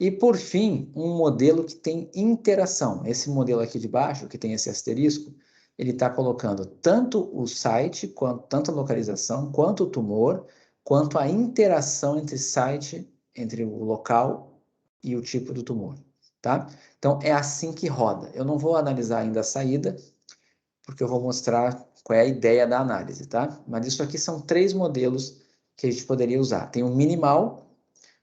E, por fim, um modelo que tem interação. Esse modelo aqui de baixo, que tem esse asterisco, ele está colocando tanto o site, tanto a localização, quanto o tumor, quanto a interação entre site, entre o local e o tipo do tumor, tá? Então, é assim que roda. Eu não vou analisar ainda a saída, porque eu vou mostrar qual é a ideia da análise, tá? Mas isso aqui são 3 modelos que a gente poderia usar. Tem o minimal,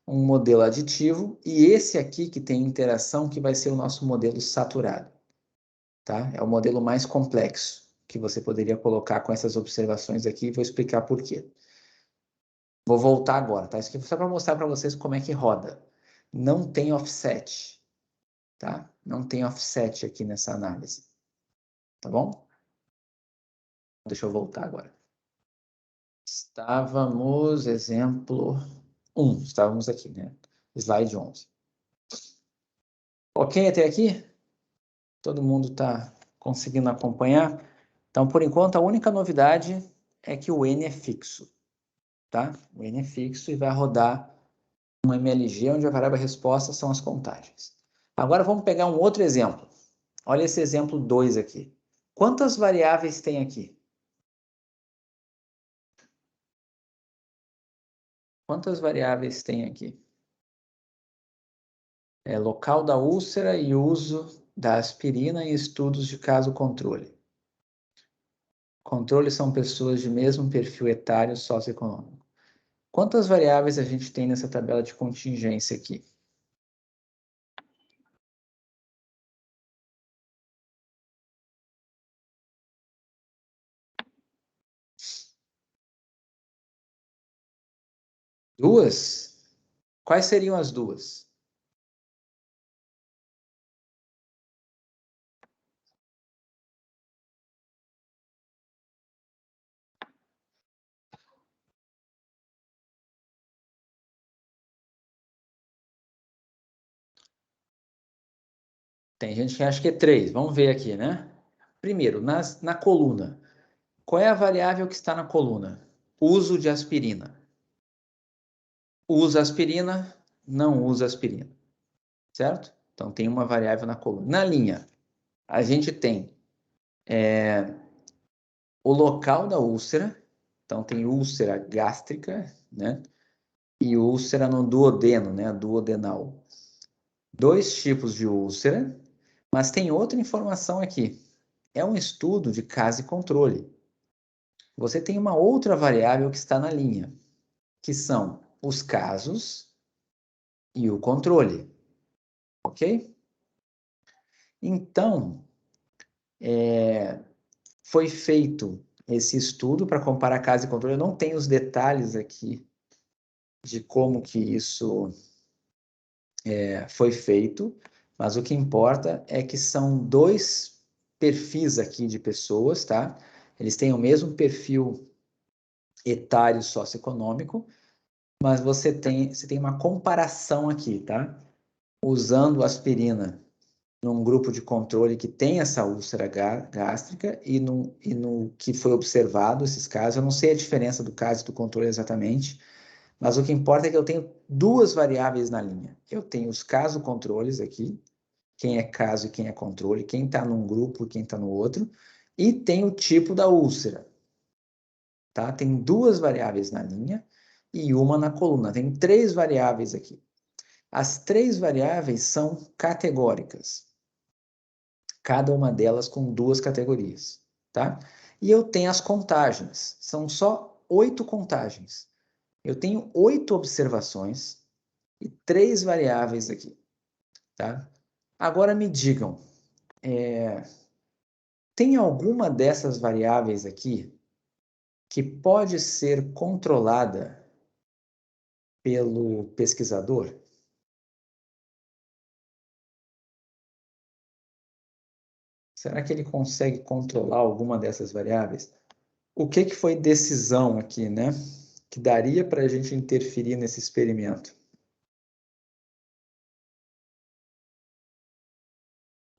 um modelo aditivo, e esse aqui que tem interação, que vai ser o nosso modelo saturado, tá? É o modelo mais complexo que você poderia colocar com essas observações aqui, e vou explicar por quê. Vou voltar agora, tá? Isso aqui é só para mostrar para vocês como é que roda. Não tem offset, tá? Não tem offset aqui nessa análise, tá bom? Deixa eu voltar agora. Estávamos, exemplo 1, estávamos aqui, né? Slide 11. Ok até aqui? Todo mundo está conseguindo acompanhar? Então, por enquanto, a única novidade é que o N é fixo, tá? O N é fixo e vai rodar um MLG onde a variável resposta são as contagens. Agora vamos pegar um outro exemplo. Olha esse exemplo 2 aqui. Quantas variáveis tem aqui? Quantas variáveis tem aqui? É local da úlcera e uso da aspirina em estudos de caso controle. Controle são pessoas de mesmo perfil etário socioeconômico. Quantas variáveis a gente tem nessa tabela de contingência aqui? Duas? Quais seriam as duas? Tem gente que acha que é três. Vamos ver aqui, né? Primeiro, na coluna. Qual é a variável que está na coluna? Uso de aspirina. Usa aspirina, não usa aspirina. Certo? Então, tem uma variável na coluna. Na linha, a gente tem o local da úlcera. Então, tem úlcera gástrica, né? E úlcera no duodeno, né? Duodenal. Dois tipos de úlcera, mas tem outra informação aqui. É um estudo de caso e controle. Você tem uma outra variável que está na linha, que são os casos e o controle, ok? Então, foi feito esse estudo para comparar caso e controle. Eu não tenho os detalhes aqui de como que isso foi feito, mas o que importa é que são dois perfis aqui de pessoas, tá? Eles têm o mesmo perfil etário socioeconômico, mas você tem uma comparação aqui, tá? Usando aspirina num grupo de controle que tem essa úlcera gástrica e no que foi observado esses casos. Eu não sei a diferença do caso e do controle exatamente, mas o que importa é que eu tenho duas variáveis na linha. Eu tenho os caso-controles aqui, quem é caso e quem é controle, quem está num grupo e quem está no outro, e tem o tipo da úlcera, tá? Tem duas variáveis na linha e uma na coluna. Tem três variáveis aqui. As três variáveis são categóricas, cada uma delas com duas categorias, tá? E eu tenho as contagens, são só 8 contagens. Eu tenho 8 observações e 3 variáveis aqui, tá? Agora me digam, tem alguma dessas variáveis aqui que pode ser controlada pelo pesquisador? Será que ele consegue controlar alguma dessas variáveis? O que que foi decisão aqui, né? Que daria para a gente interferir nesse experimento?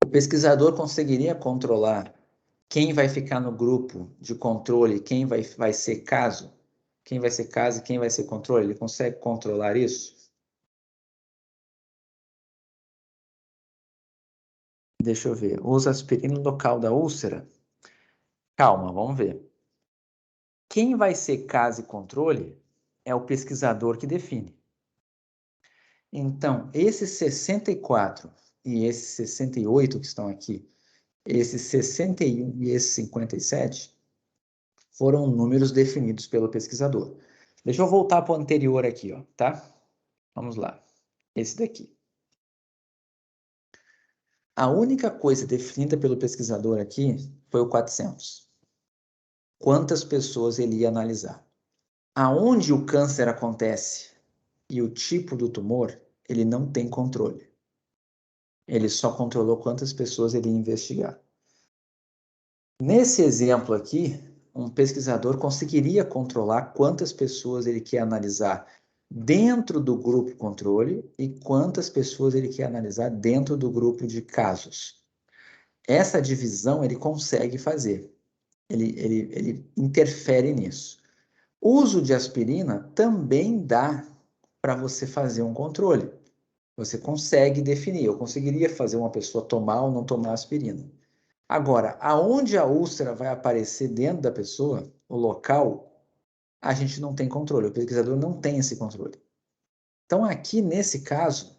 O pesquisador conseguiria controlar quem vai ficar no grupo de controle, quem vai ser caso? Quem vai ser caso e quem vai ser controle? Ele consegue controlar isso? Deixa eu ver. Usa aspirina no local da úlcera? Calma, vamos ver. Quem vai ser caso e controle é o pesquisador que define. Então, esses 64 e esses 68 que estão aqui, esses 61 e esses 57, foram números definidos pelo pesquisador. Deixa eu voltar para o anterior aqui, ó, tá? Vamos lá. Esse daqui. A única coisa definida pelo pesquisador aqui foi o 400. Quantas pessoas ele ia analisar? Aonde o câncer acontece e o tipo do tumor, ele não tem controle. Ele só controlou quantas pessoas ele ia investigar. Nesse exemplo aqui, um pesquisador conseguiria controlar quantas pessoas ele quer analisar dentro do grupo controle e quantas pessoas ele quer analisar dentro do grupo de casos. Essa divisão ele consegue fazer. ele interfere nisso. O uso de aspirina também dá para você fazer um controle. Você consegue definir. Eu conseguiria fazer uma pessoa tomar ou não tomar aspirina. Agora, aonde a úlcera vai aparecer dentro da pessoa, o local, a gente não tem controle. O pesquisador não tem esse controle. Então, aqui nesse caso,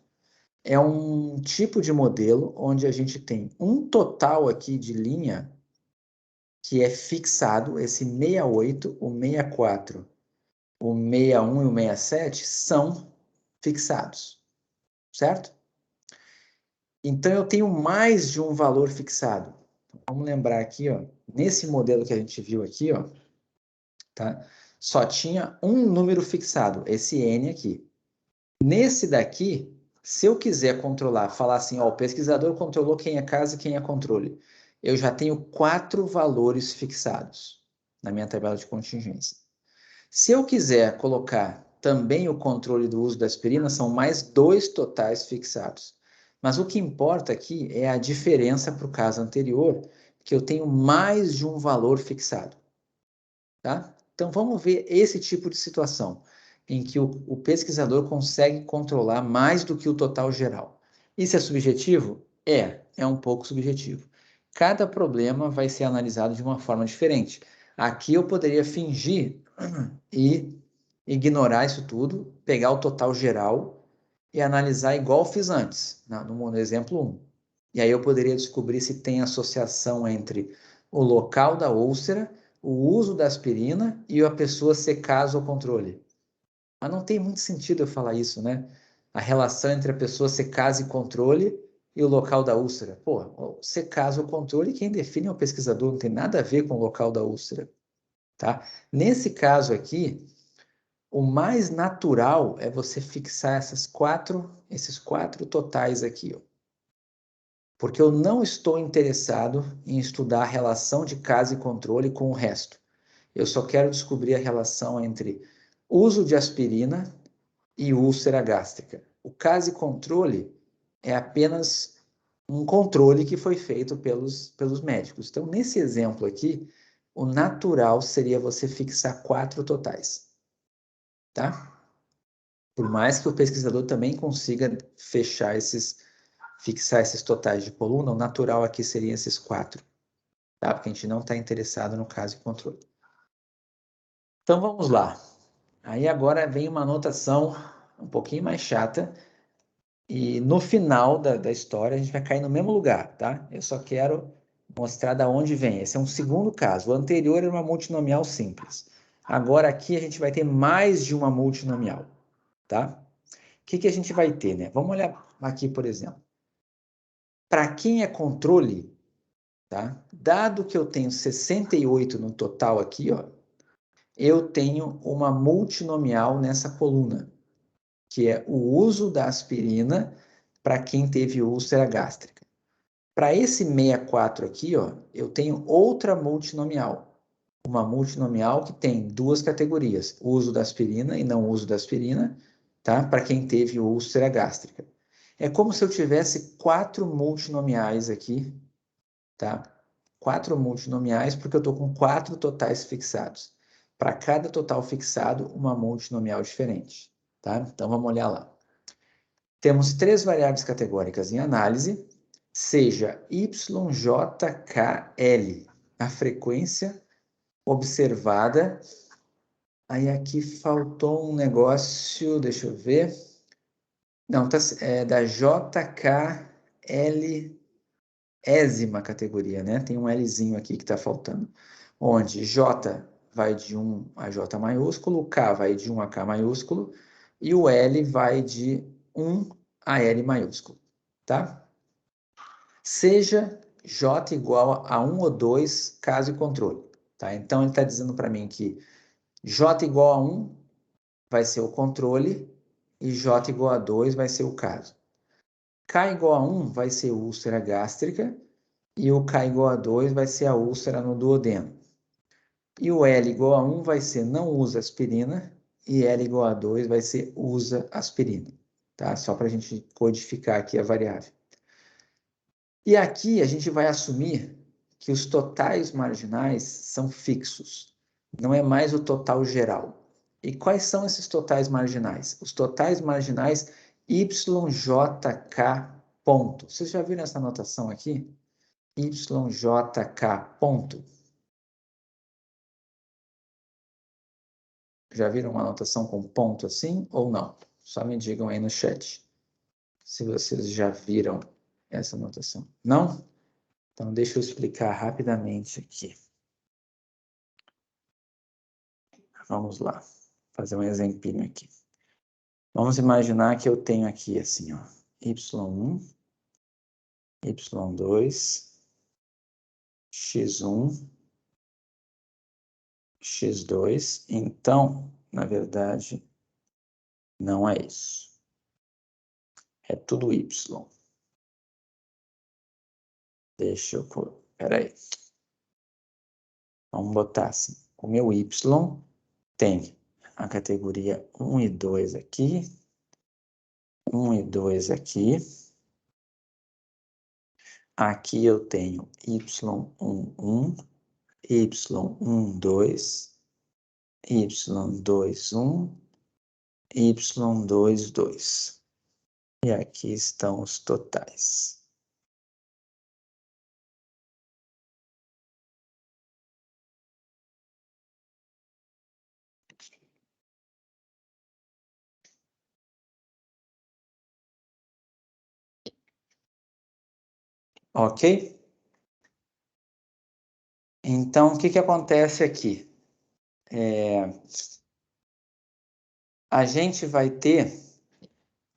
é um tipo de modelo onde a gente tem um total aqui de linha que é fixado, esse 68, o 64, o 61 e o 67 são fixados, certo? Então, eu tenho mais de um valor fixado. Vamos lembrar aqui, ó, nesse modelo que a gente viu aqui, ó, tá? Só tinha um número fixado, esse N aqui. Nesse daqui, se eu quiser controlar, falar assim, ó, o pesquisador controlou quem é casa e quem é controle, eu já tenho 4 valores fixados na minha tabela de contingência. Se eu quiser colocar também o controle do uso da aspirina, são mais 2 totais fixados. Mas o que importa aqui é a diferença para o caso anterior, que eu tenho mais de um valor fixado. Tá? Então, vamos ver esse tipo de situação, em que o pesquisador consegue controlar mais do que o total geral. Isso é subjetivo? É um pouco subjetivo. Cada problema vai ser analisado de uma forma diferente. Aqui eu poderia fingir e ignorar isso tudo, pegar o total geral e analisar igual fiz antes, no exemplo 1. E aí eu poderia descobrir se tem associação entre o local da úlcera, o uso da aspirina e a pessoa ser caso ou controle. Mas não tem muito sentido eu falar isso, né? A relação entre a pessoa ser caso e controle e o local da úlcera. Pô, ser caso ou controle, quem define é o pesquisador, não tem nada a ver com o local da úlcera, tá? Nesse caso aqui, o mais natural é você fixar esses quatro totais aqui, ó. Porque eu não estou interessado em estudar a relação de caso e controle com o resto. Eu só quero descobrir a relação entre uso de aspirina e úlcera gástrica. O caso e controle é apenas um controle que foi feito pelos médicos. Então, nesse exemplo aqui, o natural seria você fixar 4 totais, tá? Por mais que o pesquisador também consiga fixar esses totais de coluna, o natural aqui seriam esses 4, tá? Porque a gente não está interessado no caso e controle. Então vamos lá. Aí agora vem uma anotação um pouquinho mais chata, e no final da história a gente vai cair no mesmo lugar, tá? Eu só quero mostrar da onde vem. Esse é um segundo caso. O anterior era uma multinomial simples. Agora aqui a gente vai ter mais de uma multinomial, tá? O que a gente vai ter, né? Vamos olhar aqui, por exemplo. Para quem é controle, tá? Dado que eu tenho 68 no total aqui, ó, eu tenho uma multinomial nessa coluna, que é o uso da aspirina para quem teve úlcera gástrica. Para esse 64 aqui, ó, eu tenho outra multinomial. Uma multinomial que tem 2 categorias, uso da aspirina e não uso da aspirina, tá? Para quem teve úlcera gástrica. É como se eu tivesse 4 multinomiais aqui, tá? 4 multinomiais, porque eu estou com 4 totais fixados. Para cada total fixado, uma multinomial diferente, tá? Então, vamos olhar lá. Temos 3 variáveis categóricas em análise, seja YJKL, a frequência observada. Aí aqui faltou um negócio, deixa eu ver. Não, é da JKL ésima categoria, né? Tem um Lzinho aqui que está faltando. Onde J vai de 1 a J maiúsculo, K vai de 1 a K maiúsculo, e o L vai de 1 a L maiúsculo, tá? Seja J igual a 1 ou 2, caso e controle, tá? Então, ele está dizendo para mim que J igual a 1 vai ser o controle e J igual a 2 vai ser o caso. K igual a 1 vai ser úlcera gástrica e o K igual a 2 vai ser a úlcera no duodeno. E o L igual a 1 vai ser não usa aspirina e L igual a 2 vai ser usa aspirina, tá? Só para a gente codificar aqui a variável. E aqui a gente vai assumir que os totais marginais são fixos. Não é mais o total geral. E quais são esses totais marginais? Os totais marginais YJK ponto. Vocês já viram essa notação aqui? YJK ponto. Já viram uma anotação com ponto assim ou não? Só me digam aí no chat se vocês já viram essa anotação. Não? Então, deixa eu explicar rapidamente aqui. Vamos lá, fazer um exemplinho aqui. Vamos imaginar que eu tenho aqui assim, ó, y1, y2, x1, x2. Então, na verdade, não é isso. É tudo y. Deixa eu pôr. Peraí. Vamos botar assim. O meu y tem a categoria 1 e 2 aqui. 1 e 2 aqui. Aqui eu tenho y11, y12, y21, y22. E aqui estão os totais. Ok? Então, o que acontece aqui? A gente vai ter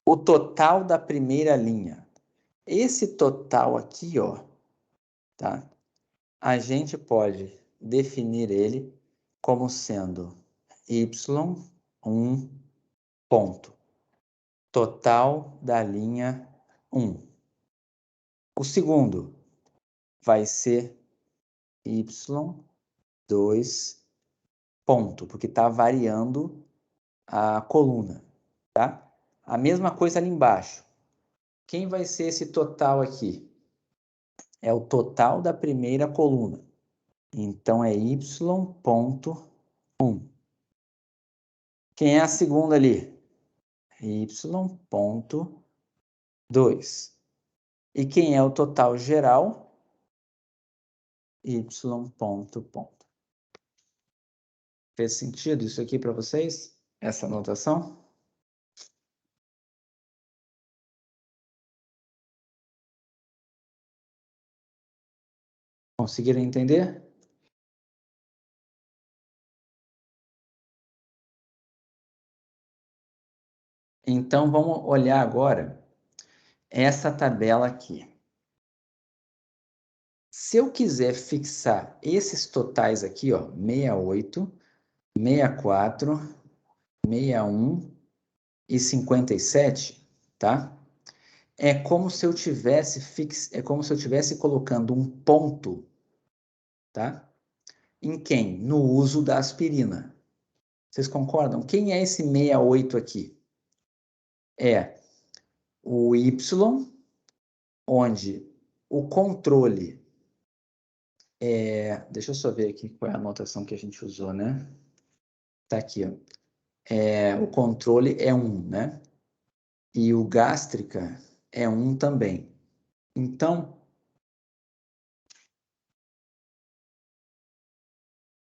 o total da primeira linha. Esse total aqui, ó, tá? A gente pode definir ele como sendo y1 ponto. Total da linha 1. O segundo vai ser y2 ponto, porque está variando a coluna, tá? A mesma coisa ali embaixo. Quem vai ser esse total aqui? É o total da primeira coluna. Então, é y.1. Quem é a segunda ali? y.2. E quem é o total geral? Y. Fez sentido isso aqui para vocês? Essa anotação? Conseguiram entender? Então, vamos olhar agora essa tabela aqui. Se eu quiser fixar esses totais aqui, ó, 68, 64, 61 e 57, tá? É como se eu tivesse colocando um ponto, tá? Em quem? No uso da aspirina. Vocês concordam? Quem é esse 68 aqui? É o Y, onde o controle deixa eu só ver aqui qual é a anotação que a gente usou, né? Tá aqui, ó. O controle é 1, né? E o gástrica é 1 também. Então,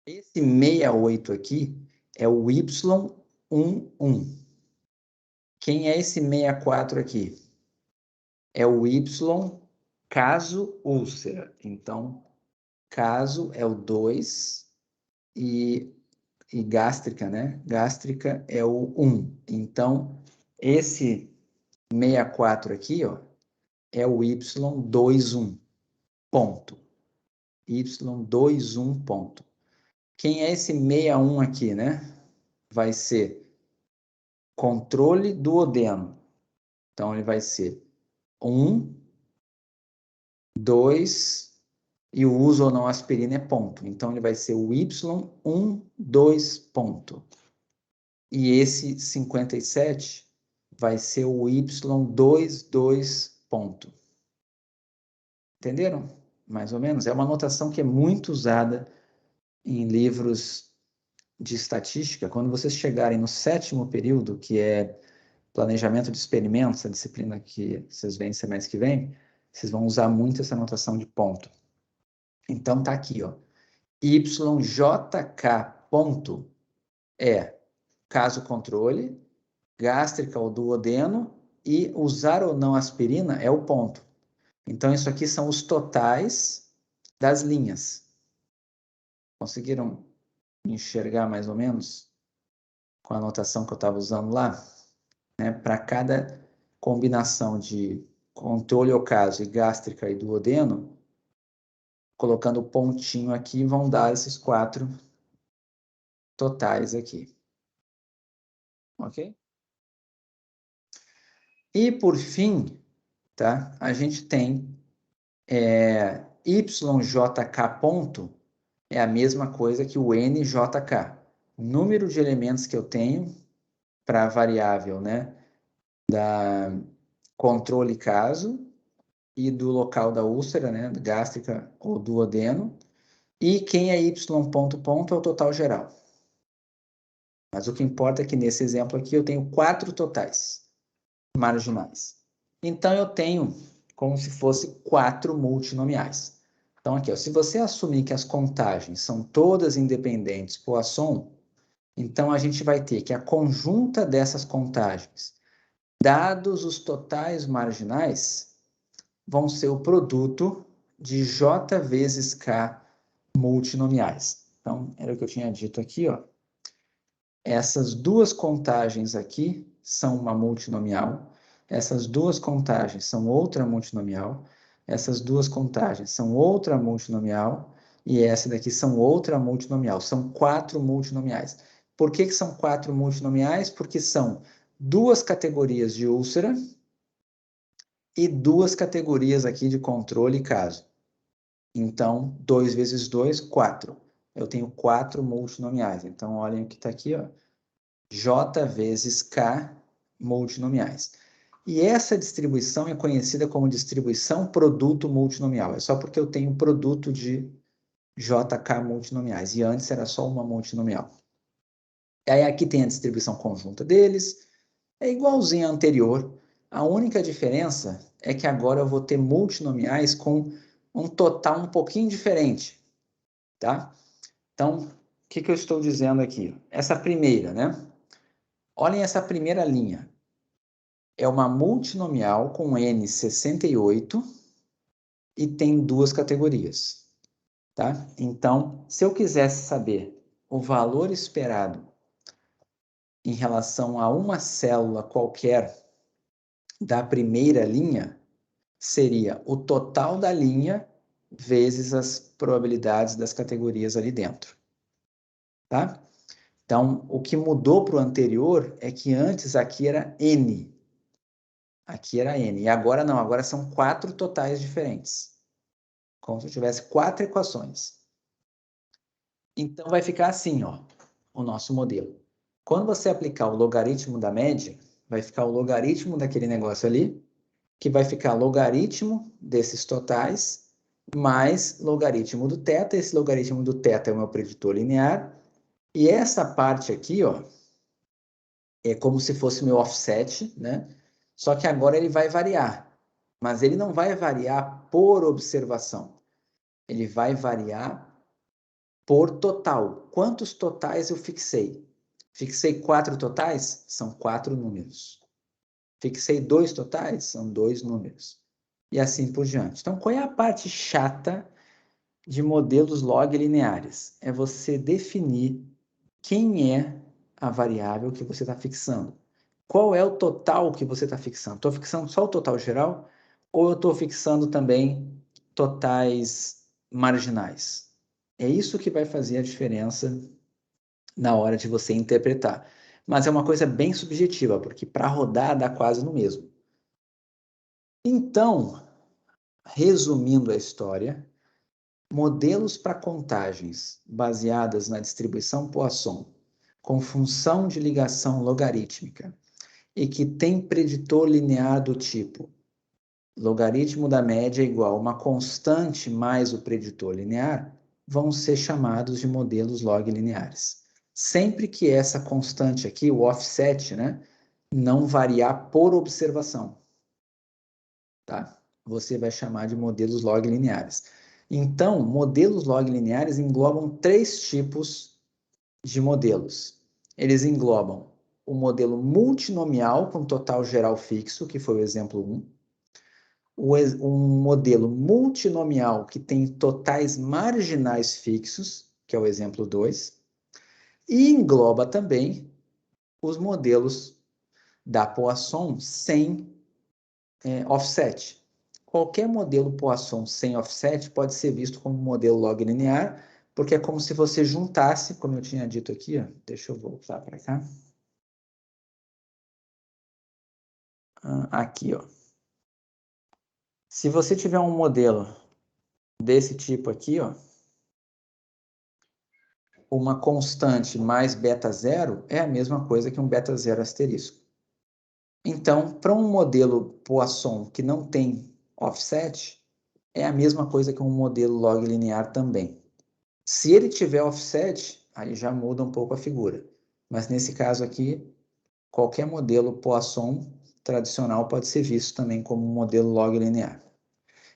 esse 68 aqui é o Y11. Quem é esse 64 aqui? É o Y caso úlcera. Então, caso é o 2 e gástrica, né? Gástrica é o 1. Então, esse 64 aqui, ó, é o Y21 ponto. Y21 ponto. Quem é esse 61 aqui, né? Vai ser controle do odeno. Então, ele vai ser 1, 2, e o uso ou não aspirina é ponto. Então, ele vai ser o Y12 ponto. E esse 57 vai ser o Y22 ponto. Entenderam? mais ou menos. É uma notação que é muito usada em livros de estatística. Quando vocês chegarem no 7º período, que é planejamento de experimentos, a disciplina que vocês veem semestre que vem, vocês vão usar muito essa notação de ponto. Então, tá aqui, ó. YJK ponto é caso controle, gástrica ou duodeno, e usar ou não aspirina é o ponto. Então, isso aqui são os totais das linhas. Conseguiram enxergar mais ou menos com a anotação que eu estava usando lá? Né? Para cada combinação de controle ocaso e gástrica e duodeno, colocando o pontinho aqui, vão dar esses 4 totais aqui. Ok? E, por fim, tá? A gente tem YJK ponto, é a mesma coisa que o NJK. O número de elementos que eu tenho para a variável, né, da controle caso e do local da úlcera, né, gástrica ou duodeno, e quem é Y ponto ponto é o total geral. Mas o que importa é que nesse exemplo aqui eu tenho 4 totais marginais. Então eu tenho como se fosse 4 multinomiais. Então aqui, ó, se você assumir que as contagens são todas independentes Poisson, então a gente vai ter que a conjunta dessas contagens, dados os totais marginais, vão ser o produto de J vezes K multinomiais. Então, era o que eu tinha dito aqui, ó. Essas duas contagens aqui são uma multinomial, essas duas contagens são outra multinomial, essas duas contagens são outra multinomial, e essa daqui são outra multinomial. São 4 multinomiais. Por que são 4 multinomiais? Porque são 2 categorias de úlcera e 2 categorias aqui de controle e caso. Então, 2 vezes 2, 4. Eu tenho 4 multinomiais. Então, olhem o que está aqui, ó. J vezes K multinomiais. E essa distribuição é conhecida como distribuição produto multinomial. É só porque eu tenho produto de JK multinomiais. E antes era só uma multinomial. E aí aqui tem a distribuição conjunta deles. É igualzinho à anterior. A única diferença é que agora eu vou ter multinomiais com um total um pouquinho diferente. Tá? Então, o que eu estou dizendo aqui? Essa primeira, né? Olhem essa primeira linha. É uma multinomial com N 68 e tem 2 categorias. Tá? Então, se eu quisesse saber o valor esperado em relação a uma célula qualquer da primeira linha, seria o total da linha vezes as probabilidades das categorias ali dentro. Tá? Então, o que mudou para o anterior é que antes aqui era N. Aqui era N. E agora não, agora são 4 totais diferentes. Como se eu tivesse 4 equações. Então, vai ficar assim, ó, o nosso modelo. Quando você aplicar o logaritmo da média, vai ficar o logaritmo daquele negócio ali, que vai ficar logaritmo desses totais, mais logaritmo do θ. Esse logaritmo do θ é o meu preditor linear. E essa parte aqui, ó, é como se fosse meu offset, né? Só que agora ele vai variar. Mas ele não vai variar por observação. Ele vai variar por total. Quantos totais eu fixei? Fixei 4 totais? São 4 números. Fixei 2 totais? São 2 números. E assim por diante. Então, qual é a parte chata de modelos log lineares? É você definir quem é a variável que você está fixando. Qual é o total que você está fixando? Estou fixando só o total geral ou eu estou fixando também totais marginais? É isso que vai fazer a diferença na hora de você interpretar. Mas é uma coisa bem subjetiva, porque para rodar dá quase no mesmo. Então, resumindo a história, modelos para contagens baseadas na distribuição Poisson com função de ligação logarítmica e que tem preditor linear do tipo logaritmo da média é igual a uma constante mais o preditor linear, vão ser chamados de modelos log lineares. Sempre que essa constante aqui, o offset, né, não variar por observação, tá? Você vai chamar de modelos log lineares. Então, modelos log lineares englobam 3 tipos de modelos. Eles englobam o modelo multinomial com total geral fixo, que foi o exemplo 1, um modelo multinomial que tem totais marginais fixos, que é o exemplo 2, e engloba também os modelos da Poisson sem offset. Qualquer modelo Poisson sem offset pode ser visto como modelo log linear, porque é como se você juntasse, como eu tinha dito aqui, ó, deixa eu voltar para cá. Aqui, ó. Se você tiver um modelo desse tipo aqui, ó, uma constante mais beta zero é a mesma coisa que um beta zero asterisco. Então, para um modelo Poisson que não tem offset, é a mesma coisa que um modelo log linear também. Se ele tiver offset, aí já muda um pouco a figura. Mas nesse caso aqui, qualquer modelo Poisson tradicional pode ser visto também como um modelo log linear.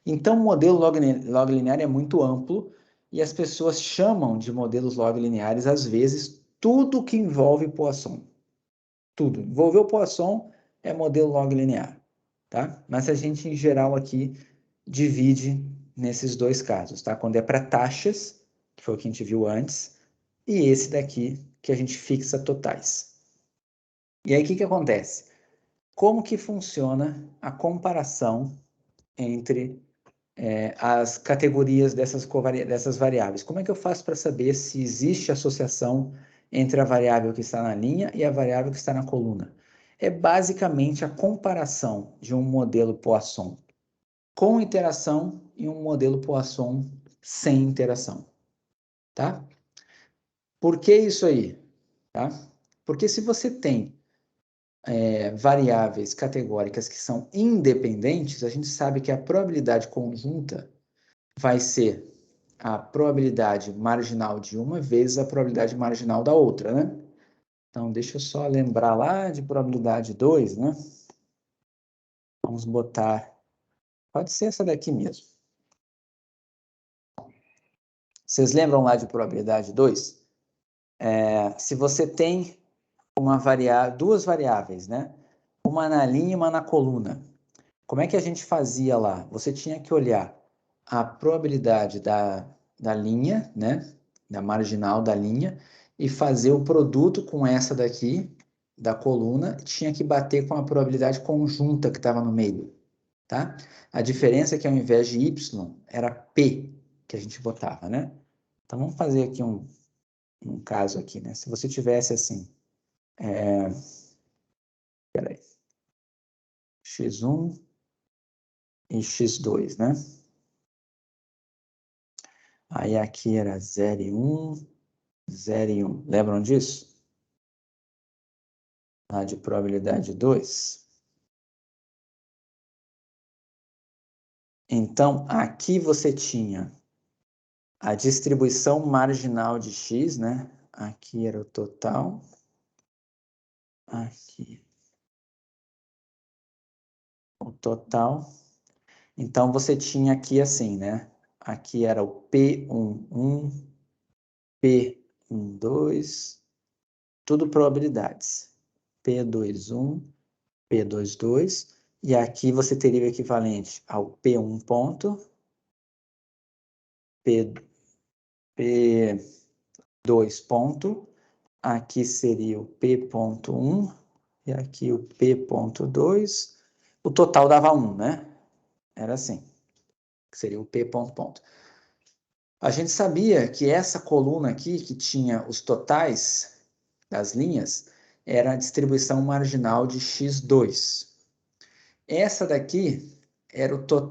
Então, o modelo log linear é muito amplo e as pessoas chamam de modelos log lineares, às vezes, tudo que envolve Poisson. Tudo. Envolveu Poisson é modelo log linear, tá? Mas a gente, em geral, aqui divide nesses dois casos, tá? Quando é para taxas, que foi o que a gente viu antes, e esse daqui, que a gente fixa totais. E aí, o que acontece? Como que funciona a comparação entre as categorias dessas variáveis? Como é que eu faço para saber se existe associação entre a variável que está na linha e a variável que está na coluna? É basicamente a comparação de um modelo Poisson com interação e um modelo Poisson sem interação, tá? Por que isso aí? Tá? Porque se você tem variáveis categóricas que são independentes, a gente sabe que a probabilidade conjunta vai ser a probabilidade marginal de uma vezes a probabilidade marginal da outra, né? Então, deixa eu só lembrar lá de probabilidade 2, né? Vamos botar... Pode ser essa daqui mesmo. Vocês lembram lá de probabilidade 2? Se você tem duas variáveis, né? Uma na linha e uma na coluna. Como é que a gente fazia lá? Você tinha que olhar a probabilidade da linha, né? Da marginal da linha, e fazer o produto com essa daqui, da coluna, tinha que bater com a probabilidade conjunta que estava no meio, tá? A diferença é que ao invés de y, era p que a gente botava, né? Então, vamos fazer aqui um caso aqui, né? Se você tivesse assim, peraí, x1 e x2, né? Aí aqui era 0 e 1, 0 e 1. Lembram disso? Lá de probabilidade 2. Então, aqui você tinha a distribuição marginal de x, né? Aqui era o total. Aqui. O total. Então, você tinha aqui assim, né? Aqui era o P11, P12, tudo probabilidades. P21, P22, e aqui você teria o equivalente ao P1 ponto, P2 ponto, aqui seria o P.1 e aqui o P.2. O total dava 1, né? Era assim, que seria o P ponto ponto. A gente sabia que essa coluna aqui, que tinha os totais das linhas, era a distribuição marginal de x2. Essa daqui,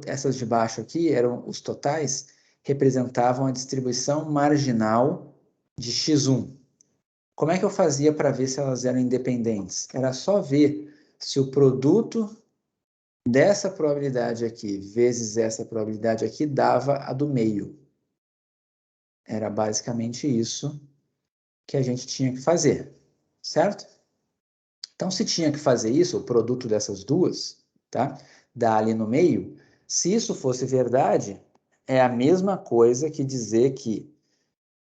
essas de baixo aqui, eram os totais, representavam a distribuição marginal de x1. Como é que eu fazia para ver se elas eram independentes? Era só ver se o produto dessa probabilidade aqui vezes essa probabilidade aqui dava a do meio. Era basicamente isso que a gente tinha que fazer, certo? Então, se tinha que fazer isso, o produto dessas duas, tá? Dá ali no meio. Se isso fosse verdade, é a mesma coisa que dizer que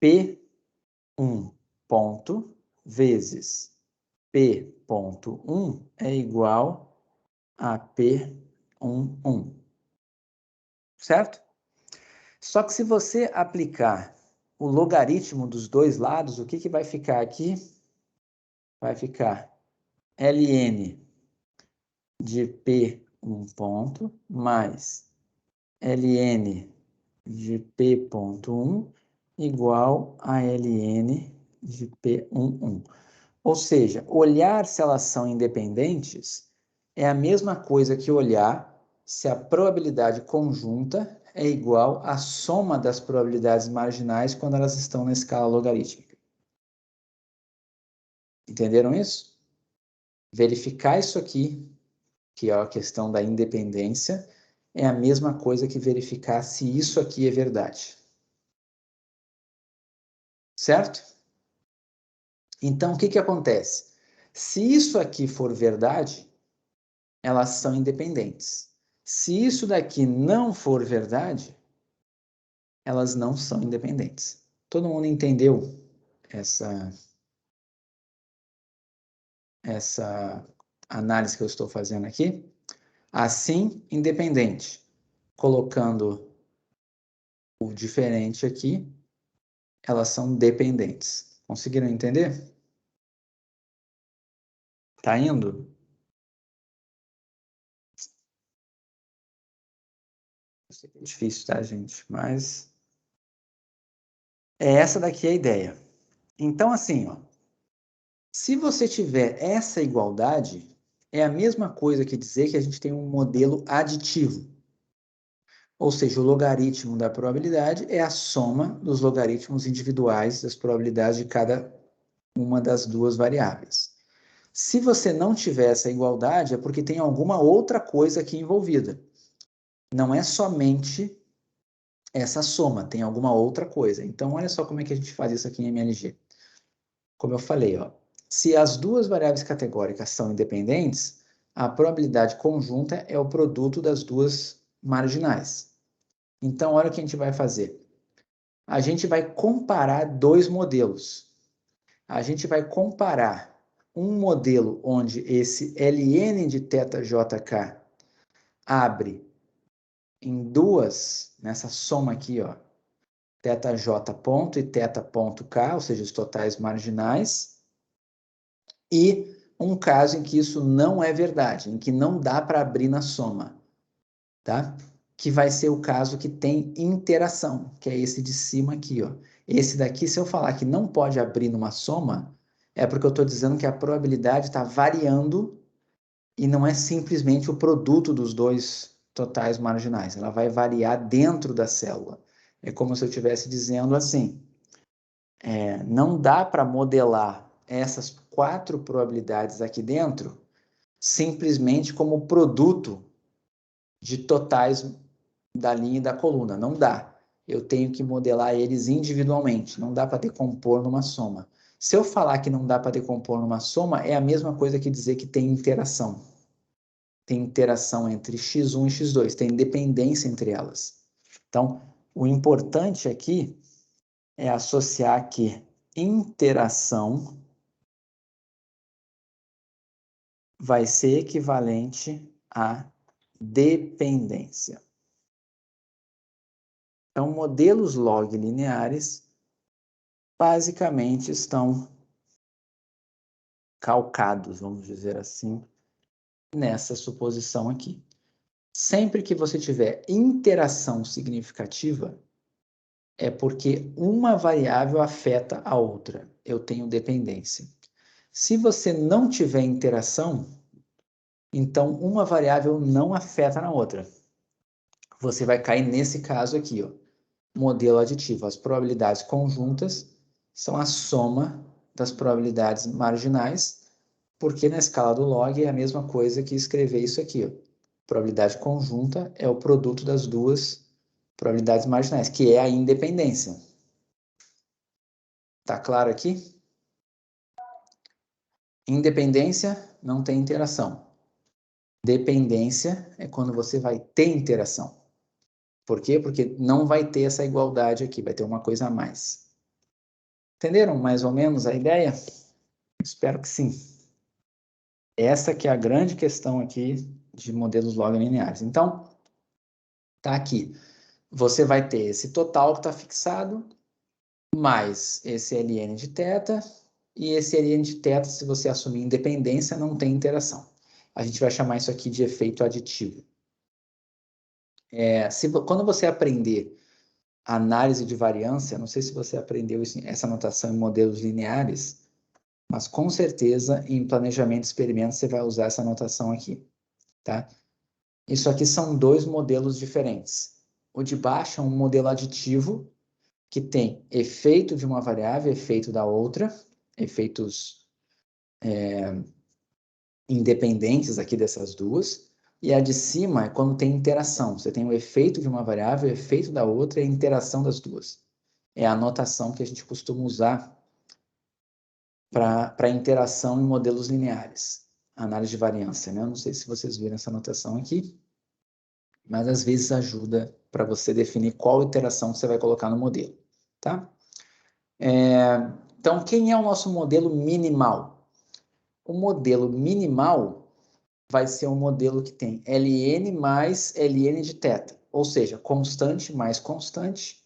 P1 ponto vezes P.1 é igual a P11, certo? Só que se você aplicar o logaritmo dos dois lados, o que vai ficar aqui? Vai ficar ln de P1 ponto mais ln de P.1 igual a ln de P11. Ou seja, olhar se elas são independentes é a mesma coisa que olhar se a probabilidade conjunta é igual à soma das probabilidades marginais quando elas estão na escala logarítmica. Entenderam isso? Verificar isso aqui, que é a questão da independência, é a mesma coisa que verificar se isso aqui é verdade. Certo? Então, o que acontece? Se isso aqui for verdade, elas são independentes. Se isso daqui não for verdade, elas não são independentes. Todo mundo entendeu essa análise que eu estou fazendo aqui? Assim, independente. Colocando o diferente aqui, elas são dependentes. Conseguiram entender? Tá indo? Eu sei que é difícil, tá, gente? Mas é essa daqui a ideia. Então, assim, ó, se você tiver essa igualdade, é a mesma coisa que dizer que a gente tem um modelo aditivo. Ou seja, o logaritmo da probabilidade é a soma dos logaritmos individuais das probabilidades de cada uma das duas variáveis. Se você não tiver essa igualdade, é porque tem alguma outra coisa aqui envolvida. Não é somente essa soma, tem alguma outra coisa. Então, olha só como é que a gente faz isso aqui em MLG. Como eu falei, ó, se as duas variáveis categóricas são independentes, a probabilidade conjunta é o produto das duas marginais. Então, olha o que a gente vai fazer. A gente vai comparar dois modelos. A gente vai comparar um modelo onde esse ln de θjk abre em duas, nessa soma aqui, ó, θj ponto e θ ponto k, ou seja, os totais marginais, e um caso em que isso não é verdade, em que não dá para abrir na soma, tá? Que vai ser o caso que tem interação, que é esse de cima aqui, ó. Esse daqui, se eu falar que não pode abrir numa soma, é porque eu estou dizendo que a probabilidade está variando e não é simplesmente o produto dos dois totais marginais. Ela vai variar dentro da célula. É como se eu estivesse dizendo assim, não dá para modelar essas 4 probabilidades aqui dentro simplesmente como produto de totais da linha e da coluna. Não dá. Eu tenho que modelar eles individualmente. Não dá para decompor numa soma. Se eu falar que não dá para decompor numa soma, é a mesma coisa que dizer que tem interação. Tem interação entre x1 e x2. Tem dependência entre elas. Então, o importante aqui é associar que interação vai ser equivalente a dependência. Então, modelos log lineares basicamente estão calcados, vamos dizer assim, nessa suposição aqui. Sempre que você tiver interação significativa, é porque uma variável afeta a outra. Eu tenho dependência. Se você não tiver interação, então uma variável não afeta na outra. Você vai cair nesse caso aqui, ó. Modelo aditivo. As probabilidades conjuntas são a soma das probabilidades marginais, porque na escala do log é a mesma coisa que escrever isso aqui, ó. Probabilidade conjunta é o produto das duas probabilidades marginais, que é a independência. Tá claro aqui? Independência não tem interação. Dependência é quando você vai ter interação. Por quê? Porque não vai ter essa igualdade aqui, vai ter uma coisa a mais. Entenderam mais ou menos a ideia? Espero que sim. Essa que é a grande questão aqui de modelos log lineares. Então, tá aqui. Você vai ter esse total que está fixado, mais esse ln de θ, e esse ln de θ, se você assumir independência, não tem interação. A gente vai chamar isso aqui de efeito aditivo. Quando você aprender análise de variância, não sei se você aprendeu essa notação em modelos lineares, mas com certeza em planejamento de experimentos você vai usar essa notação aqui, tá? Isso aqui são dois modelos diferentes. O de baixo é um modelo aditivo, que tem efeito de uma variável, efeito da outra, efeitos independentes aqui dessas duas, e a de cima é quando tem interação. Você tem o efeito de uma variável, o efeito da outra e a interação das duas. É a notação que a gente costuma usar para interação em modelos lineares. Análise de variância, né? Eu não sei se vocês viram essa notação aqui, mas às vezes ajuda para você definir qual iteração você vai colocar no modelo, tá? Então, quem é o nosso modelo minimal? O modelo minimal vai ser um modelo que tem ln mais ln de θ, ou seja, constante mais constante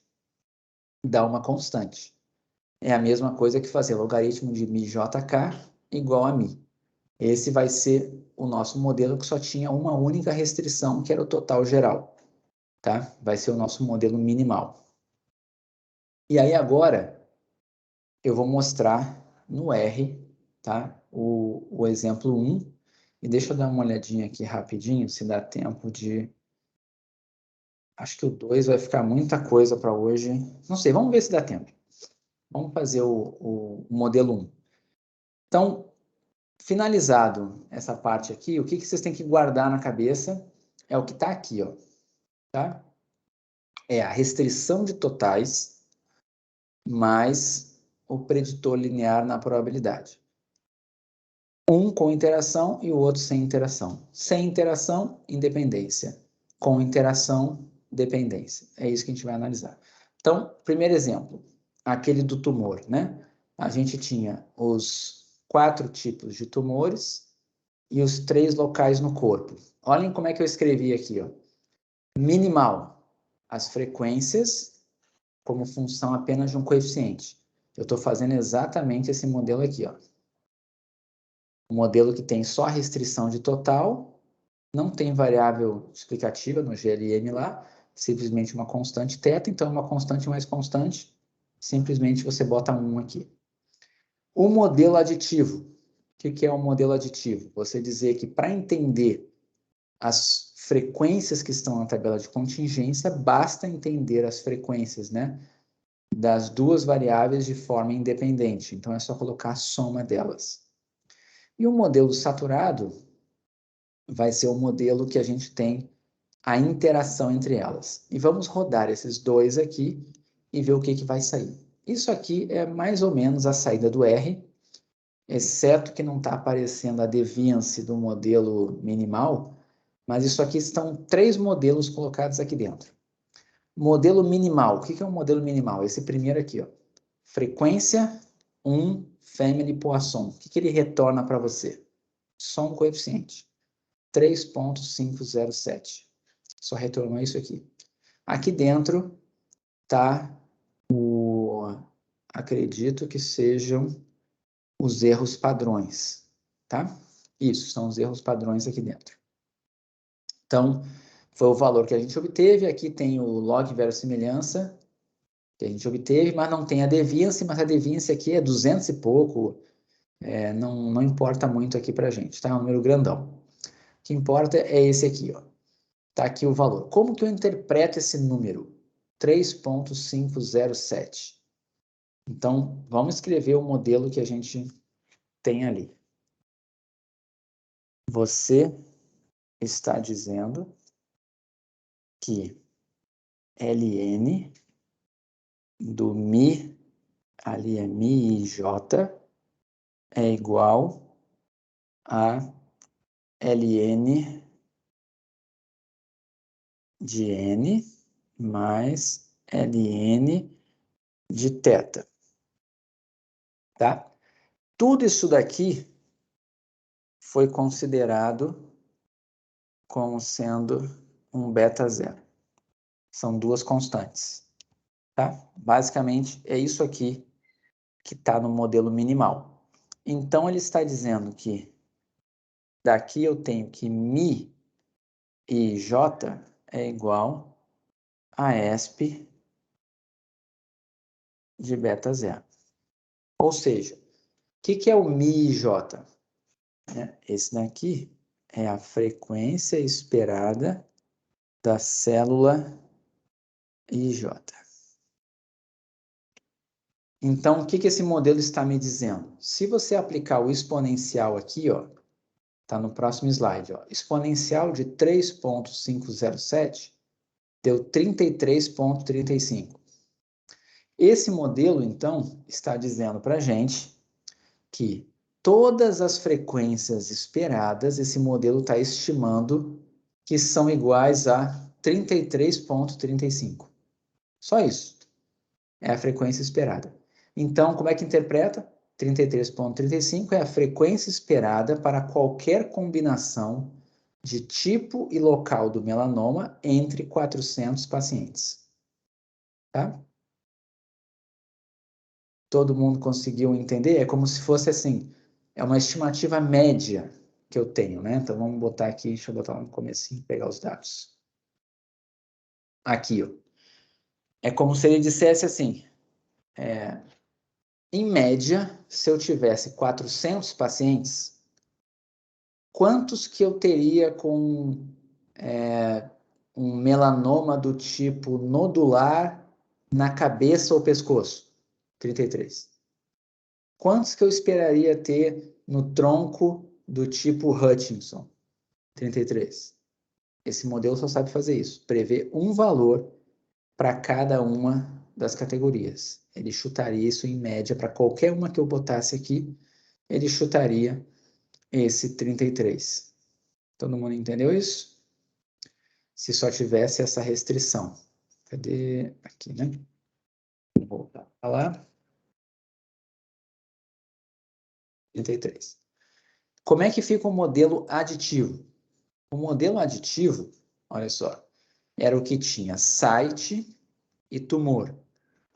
dá uma constante. É a mesma coisa que fazer logaritmo de μjk igual a μ. Esse vai ser o nosso modelo que só tinha uma única restrição, que era o total geral. Tá? Vai ser o nosso modelo minimal. E aí agora eu vou mostrar no R, tá? o exemplo 1. E deixa eu dar uma olhadinha aqui rapidinho, se dá tempo de... Acho que o 2 vai ficar muita coisa para hoje. Não sei, vamos ver se dá tempo. Vamos fazer o modelo 1. Então, finalizado essa parte aqui, o que vocês têm que guardar na cabeça é o que está aqui, ó, tá? É a restrição de totais mais o preditor linear na probabilidade. Um com interação e o outro sem interação. Sem interação, independência. Com interação, dependência. É isso que a gente vai analisar. Então, primeiro exemplo, aquele do tumor, né? A gente tinha os 4 tipos de tumores e os 3 locais no corpo. Olhem como é que eu escrevi aqui, ó. Minimal, as frequências como função apenas de um coeficiente. Eu estou fazendo exatamente esse modelo aqui, ó. Um modelo que tem só a restrição de total, não tem variável explicativa no GLM lá, simplesmente uma constante θ, então uma constante mais constante, simplesmente você bota 1 aqui. O modelo aditivo. O que é um modelo aditivo? Você dizer que para entender as frequências que estão na tabela de contingência, basta entender as frequências, né, das duas variáveis de forma independente. Então é só colocar a soma delas. E o modelo saturado vai ser o modelo que a gente tem a interação entre elas. E vamos rodar esses dois aqui e ver o que vai sair. Isso aqui é mais ou menos a saída do R, exceto que não está aparecendo a deviance do modelo minimal, mas isso aqui estão 3 modelos colocados aqui dentro. Modelo minimal. O que é um modelo minimal? Esse primeiro aqui, ó. Frequência 1, family Poisson. O que ele retorna para você? Só um coeficiente. 3,507. Só retornou isso aqui. Aqui dentro está acredito que sejam os erros padrões, tá? Isso, são os erros padrões aqui dentro. Então, foi o valor que a gente obteve. Aqui tem o log verossimilhança que a gente obteve, mas não tem a deviance, mas a deviance aqui é 200 e pouco, não importa muito aqui para a gente, tá? É um número grandão. O que importa é esse aqui, ó. Tá aqui o valor. Como que eu interpreto esse número? 3,507. Então, vamos escrever o modelo que a gente tem ali. Você está dizendo que ln do mi, ali é mi e j, é igual a ln de n mais ln de θ. Tá? Tudo isso daqui foi considerado como sendo um beta zero. São duas constantes. Tá? Basicamente, é isso aqui que está no modelo minimal. Então, ele está dizendo que daqui eu tenho que mi e j é igual a esp de beta zero. Ou seja, o que é o mi e j? Esse daqui é a frequência esperada da célula IJ. Então, o que esse modelo está me dizendo? Se você aplicar o exponencial aqui, ó, tá no próximo slide, ó, exponencial de 3,507 deu 33,35. Esse modelo, então, está dizendo para a gente que todas as frequências esperadas, esse modelo está estimando que são iguais a 33,35. Só isso. É a frequência esperada. Então, como é que interpreta? 33,35 é a frequência esperada para qualquer combinação de tipo e local do melanoma entre 400 pacientes. Tá? Todo mundo conseguiu entender? É como se fosse assim, é uma estimativa média que eu tenho, né? Então, vamos botar aqui, deixa eu botar lá no comecinho, pegar os dados. Aqui, ó. É como se ele dissesse assim, em média, se eu tivesse 400 pacientes, quantos que eu teria com um melanoma do tipo nodular na cabeça ou pescoço? 33. Quantos que eu esperaria ter no tronco do tipo Hutchinson? 33. Esse modelo só sabe fazer isso, prever um valor para cada uma das categorias. Ele chutaria isso em média para qualquer uma que eu botasse aqui, ele chutaria esse 33. Todo mundo entendeu isso? Se só tivesse essa restrição. Cadê? Aqui, né? Vou voltar para lá. 33. Como é que fica o modelo aditivo? O modelo aditivo, olha só, era o que tinha site e tumor.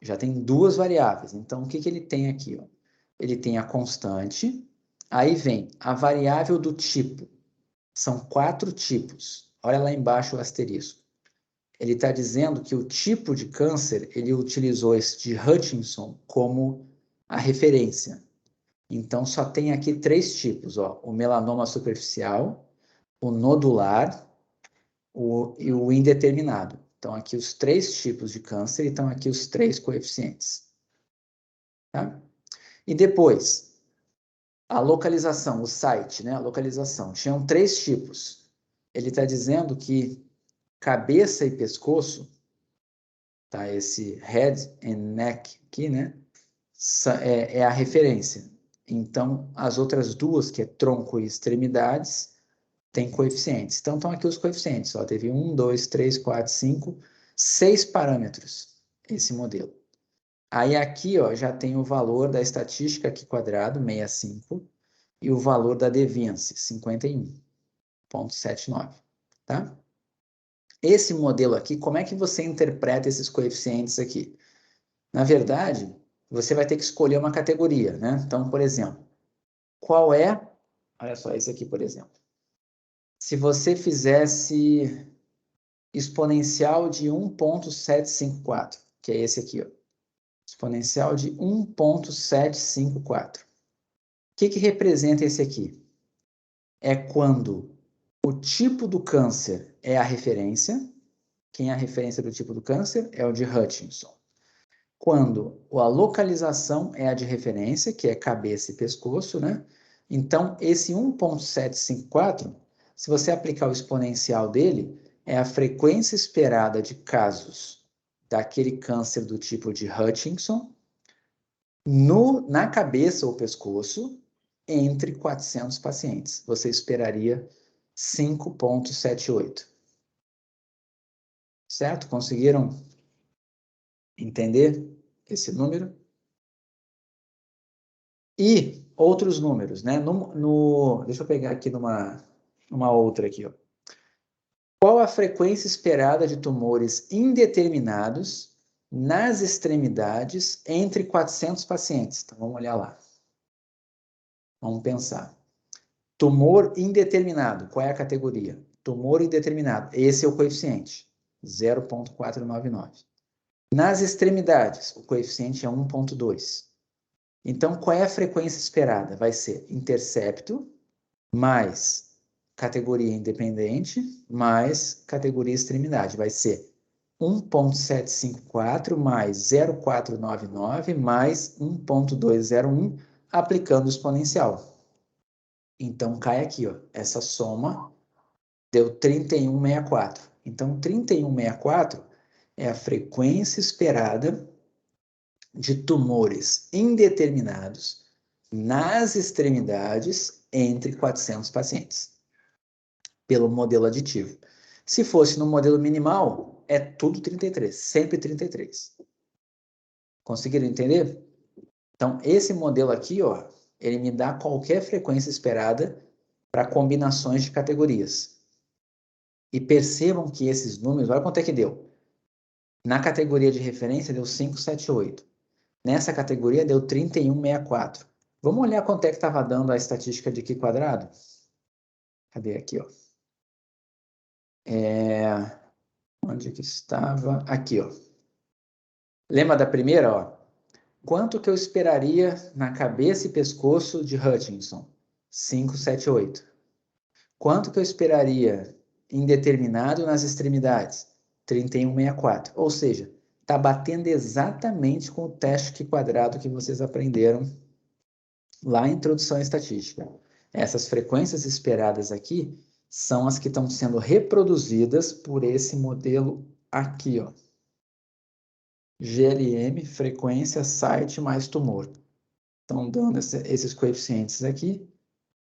Já tem duas variáveis. Então, o que ele tem aqui? Ó? Ele tem a constante, aí vem a variável do tipo. São 4 tipos. Olha lá embaixo o asterisco. Ele está dizendo que o tipo de câncer, ele utilizou esse de Hutchinson como a referência. Então, só tem aqui 3 tipos, ó, o melanoma superficial, o nodular e o indeterminado. Então, aqui os 3 tipos de câncer e estão aqui os 3 coeficientes. Tá? E depois, a localização, o site, né? A localização. Tinham 3 tipos. Ele está dizendo que cabeça e pescoço, tá? Esse head and neck aqui, né? É a referência. Então, as outras duas, que é tronco e extremidades, tem coeficientes. Então, estão aqui os coeficientes. Ó, teve 1, 2, 3, 4, 5, 6 parâmetros esse modelo. Aí aqui ó, já tem o valor da estatística aqui quadrado, 65, e o valor da deviance, 51,79. Tá? Esse modelo aqui, como é que você interpreta esses coeficientes aqui? Na verdade, você vai ter que escolher uma categoria, né? Então, por exemplo, qual é... Olha só, esse aqui, por exemplo. Se você fizesse exponencial de 1,754, que é esse aqui, ó. Exponencial de 1,754. O que representa esse aqui? É quando o tipo do câncer é a referência. Quem é a referência do tipo do câncer? É o de Hutchinson. Quando a localização é a de referência, que é cabeça e pescoço, né? Então, esse 1,754 Se você aplicar o exponencial dele, é a frequência esperada de casos daquele câncer do tipo de Hutchinson na cabeça ou pescoço entre 400 pacientes. Você esperaria 5,78. Certo? Conseguiram entender esse número? E outros números, né? Deixa eu pegar aqui numa outra aqui, ó. Qual a frequência esperada de tumores indeterminados nas extremidades entre 400 pacientes? Então, vamos olhar lá. Vamos pensar. Tumor indeterminado, qual é a categoria? Tumor indeterminado, esse é o coeficiente, 0,499. Nas extremidades, o coeficiente é 1,2. Então, qual é a frequência esperada? Vai ser intercepto mais categoria independente mais categoria extremidade. Vai ser 1,754 mais 0,499 mais 1,201, aplicando o exponencial. Então, cai aqui, ó. Essa soma deu 3164. Então, 3164 é a frequência esperada de tumores indeterminados nas extremidades entre 400 pacientes, pelo modelo aditivo. Se fosse no modelo minimal, é tudo 33, sempre 33. Conseguiram entender? Então, esse modelo aqui, ó, ele me dá qualquer frequência esperada para combinações de categorias. E percebam que esses números, olha quanto é que deu. Na categoria de referência, deu 578. Nessa categoria, deu 3164. Vamos olhar quanto é que estava dando a estatística de Q quadrado? Cadê aqui, ó? Onde que estava? Aqui, ó. Lembra da primeira, ó? Quanto que eu esperaria na cabeça e pescoço de Hutchinson? 578. Quanto que eu esperaria indeterminado nas extremidades? 3164. Ou seja, está batendo exatamente com o teste Q quadrado que vocês aprenderam lá em Introdução à Estatística. Essas frequências esperadas aqui são as que estão sendo reproduzidas por esse modelo aqui, ó. GLM, frequência, site mais tumor. Estão dando esses coeficientes aqui,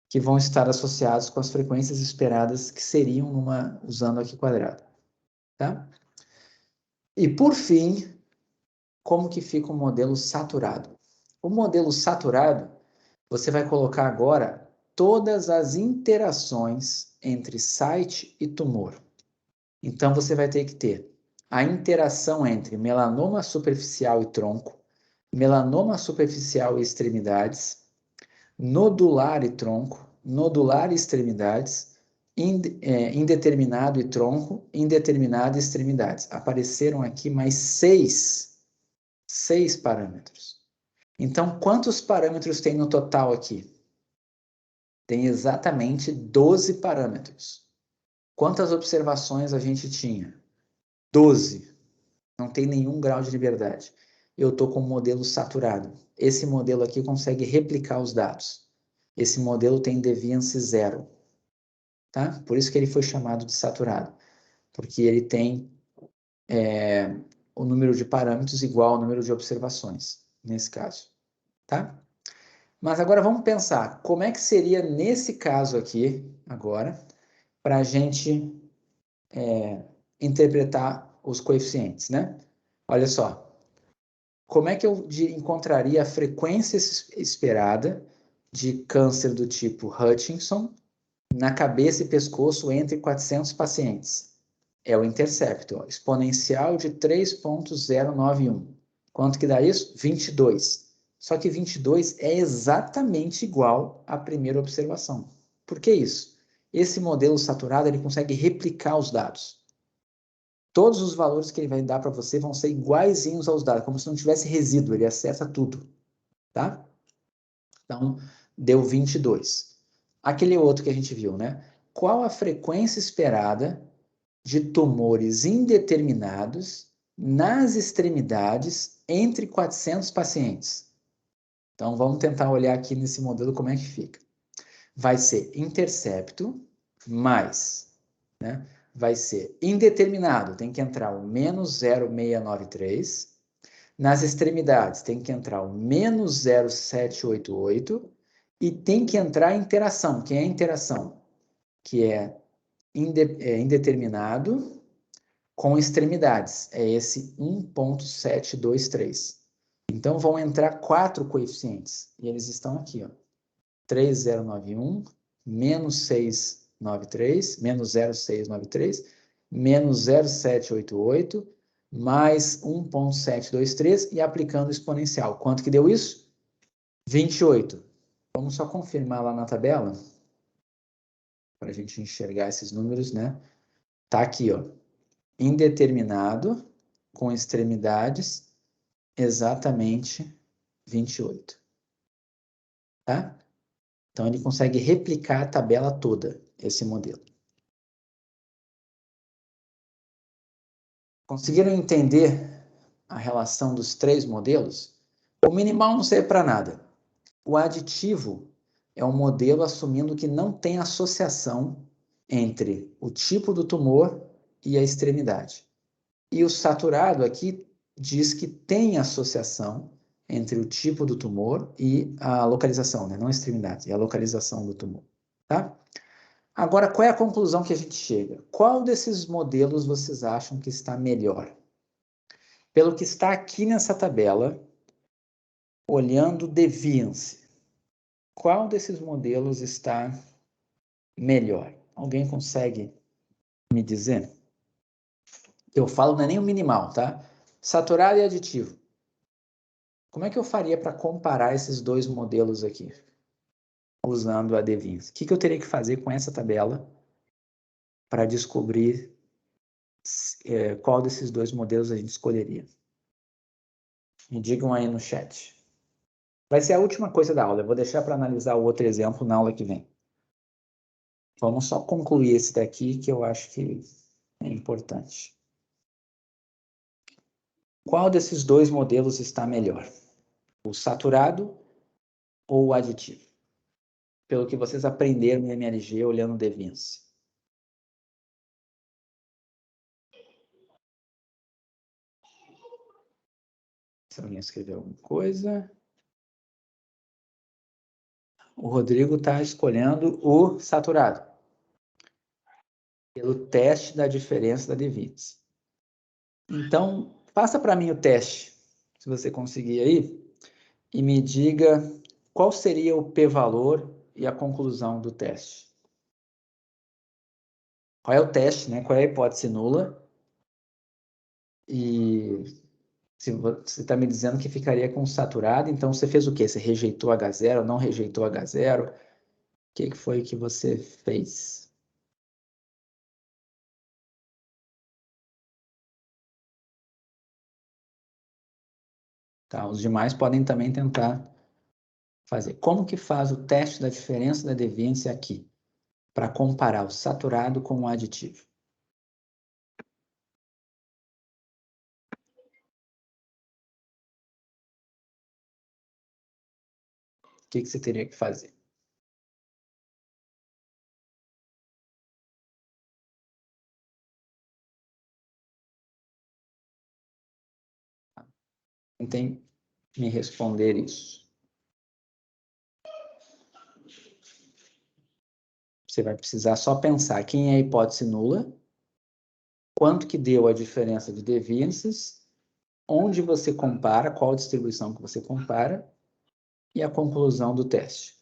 que vão estar associados com as frequências esperadas que seriam usando aqui quadrado. Tá? E por fim, como que fica o modelo saturado? O modelo saturado, você vai colocar agora todas as interações entre site e tumor. Então, você vai ter que ter a interação entre melanoma superficial e tronco, melanoma superficial e extremidades, nodular e tronco, nodular e extremidades, indeterminado e tronco, indeterminado e extremidades. Apareceram aqui mais seis parâmetros. Então, quantos parâmetros tem no total aqui? Tem exatamente 12 parâmetros. Quantas observações a gente tinha? 12. Não tem nenhum grau de liberdade. Eu estou com um modelo saturado. Esse modelo aqui consegue replicar os dados. Esse modelo tem deviance 0. Tá? Por isso que ele foi chamado de saturado. Porque ele tem o número de parâmetros igual ao número de observações, nesse caso. Tá? Mas agora vamos pensar, como é que seria nesse caso aqui, agora, para a gente interpretar os coeficientes, né? Olha só. Como é que eu encontraria a frequência esperada de câncer do tipo Hutchinson na cabeça e pescoço entre 400 pacientes? É o intercepto, ó, exponencial de 3,091. Quanto que dá isso? 22. Só que 22 é exatamente igual à primeira observação. Por que isso? Esse modelo saturado ele consegue replicar os dados. Todos os valores que ele vai dar para você vão ser iguaizinhos aos dados, como se não tivesse resíduo, ele acerta tudo, tá? Então, deu 22. Aquele outro que a gente viu, né? Qual a frequência esperada de tumores indeterminados nas extremidades entre 400 pacientes? Então, vamos tentar olhar aqui nesse modelo como é que fica. Vai ser intercepto mais, né? Vai ser indeterminado, tem que entrar o menos 0,693. Nas extremidades, tem que entrar o menos 0,788. E tem que entrar a interação. Que é a interação? Que é indeterminado com extremidades. É esse 1,723. Então, vão entrar 4 coeficientes. E eles estão aqui, ó. 3,091, menos 693, menos 0,693, menos 0,788, mais 1,723 e aplicando o exponencial. Quanto que deu isso? 28. Vamos só confirmar lá na tabela, para a gente enxergar esses números, né? Tá aqui, ó. Indeterminado, com extremidades, exatamente 28. Tá? Então, ele consegue replicar a tabela toda, esse modelo. Conseguiram entender a relação dos 3 modelos? O minimal não serve para nada. O aditivo é um modelo assumindo que não tem associação entre o tipo do tumor e a extremidade. E o saturado aqui diz que tem associação entre o tipo do tumor e a localização, né? Não a extremidade, é a localização do tumor. Tá? Agora, qual é a conclusão que a gente chega? Qual desses modelos vocês acham que está melhor? Pelo que está aqui nessa tabela, olhando deviance, qual desses modelos está melhor? Alguém consegue me dizer? Eu falo não é nem o minimal, tá? Saturado e aditivo. Como é que eu faria para comparar esses 2 modelos aqui? Usando a deviance. O que eu teria que fazer com essa tabela para descobrir qual desses 2 modelos a gente escolheria? Me digam aí no chat. Vai ser a última coisa da aula. Eu vou deixar para analisar o outro exemplo na aula que vem. Vamos só concluir esse daqui, que eu acho que é importante. Qual desses 2 modelos está melhor? O saturado ou o aditivo? Pelo que vocês aprenderam em MLG olhando o deviance. Se alguém escreveu alguma coisa. O Rodrigo está escolhendo o saturado. Pelo teste da diferença da deviance. Então, faça para mim o teste, se você conseguir aí, e me diga qual seria o p-valor e a conclusão do teste. Qual é o teste, né? Qual é a hipótese nula? E se você está me dizendo que ficaria com saturado, então você fez o quê? Você rejeitou H0, não rejeitou H0? O que foi que você fez? Tá, os demais podem também tentar fazer. Como que faz o teste da diferença da deviance aqui? Para comparar o saturado com o aditivo. O que você teria que fazer? Tentem me responder isso. Você vai precisar só pensar quem é a hipótese nula, quanto que deu a diferença de deviances, onde você compara, qual distribuição que você compara, e a conclusão do teste.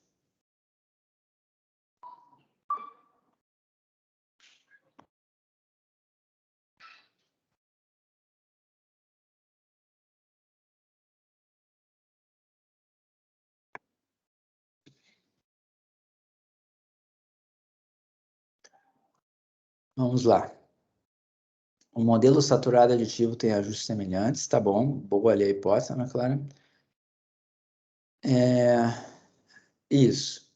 Vamos lá. O modelo saturado aditivo tem ajustes semelhantes, tá bom. Boa ali a hipótese, Ana Clara. Isso.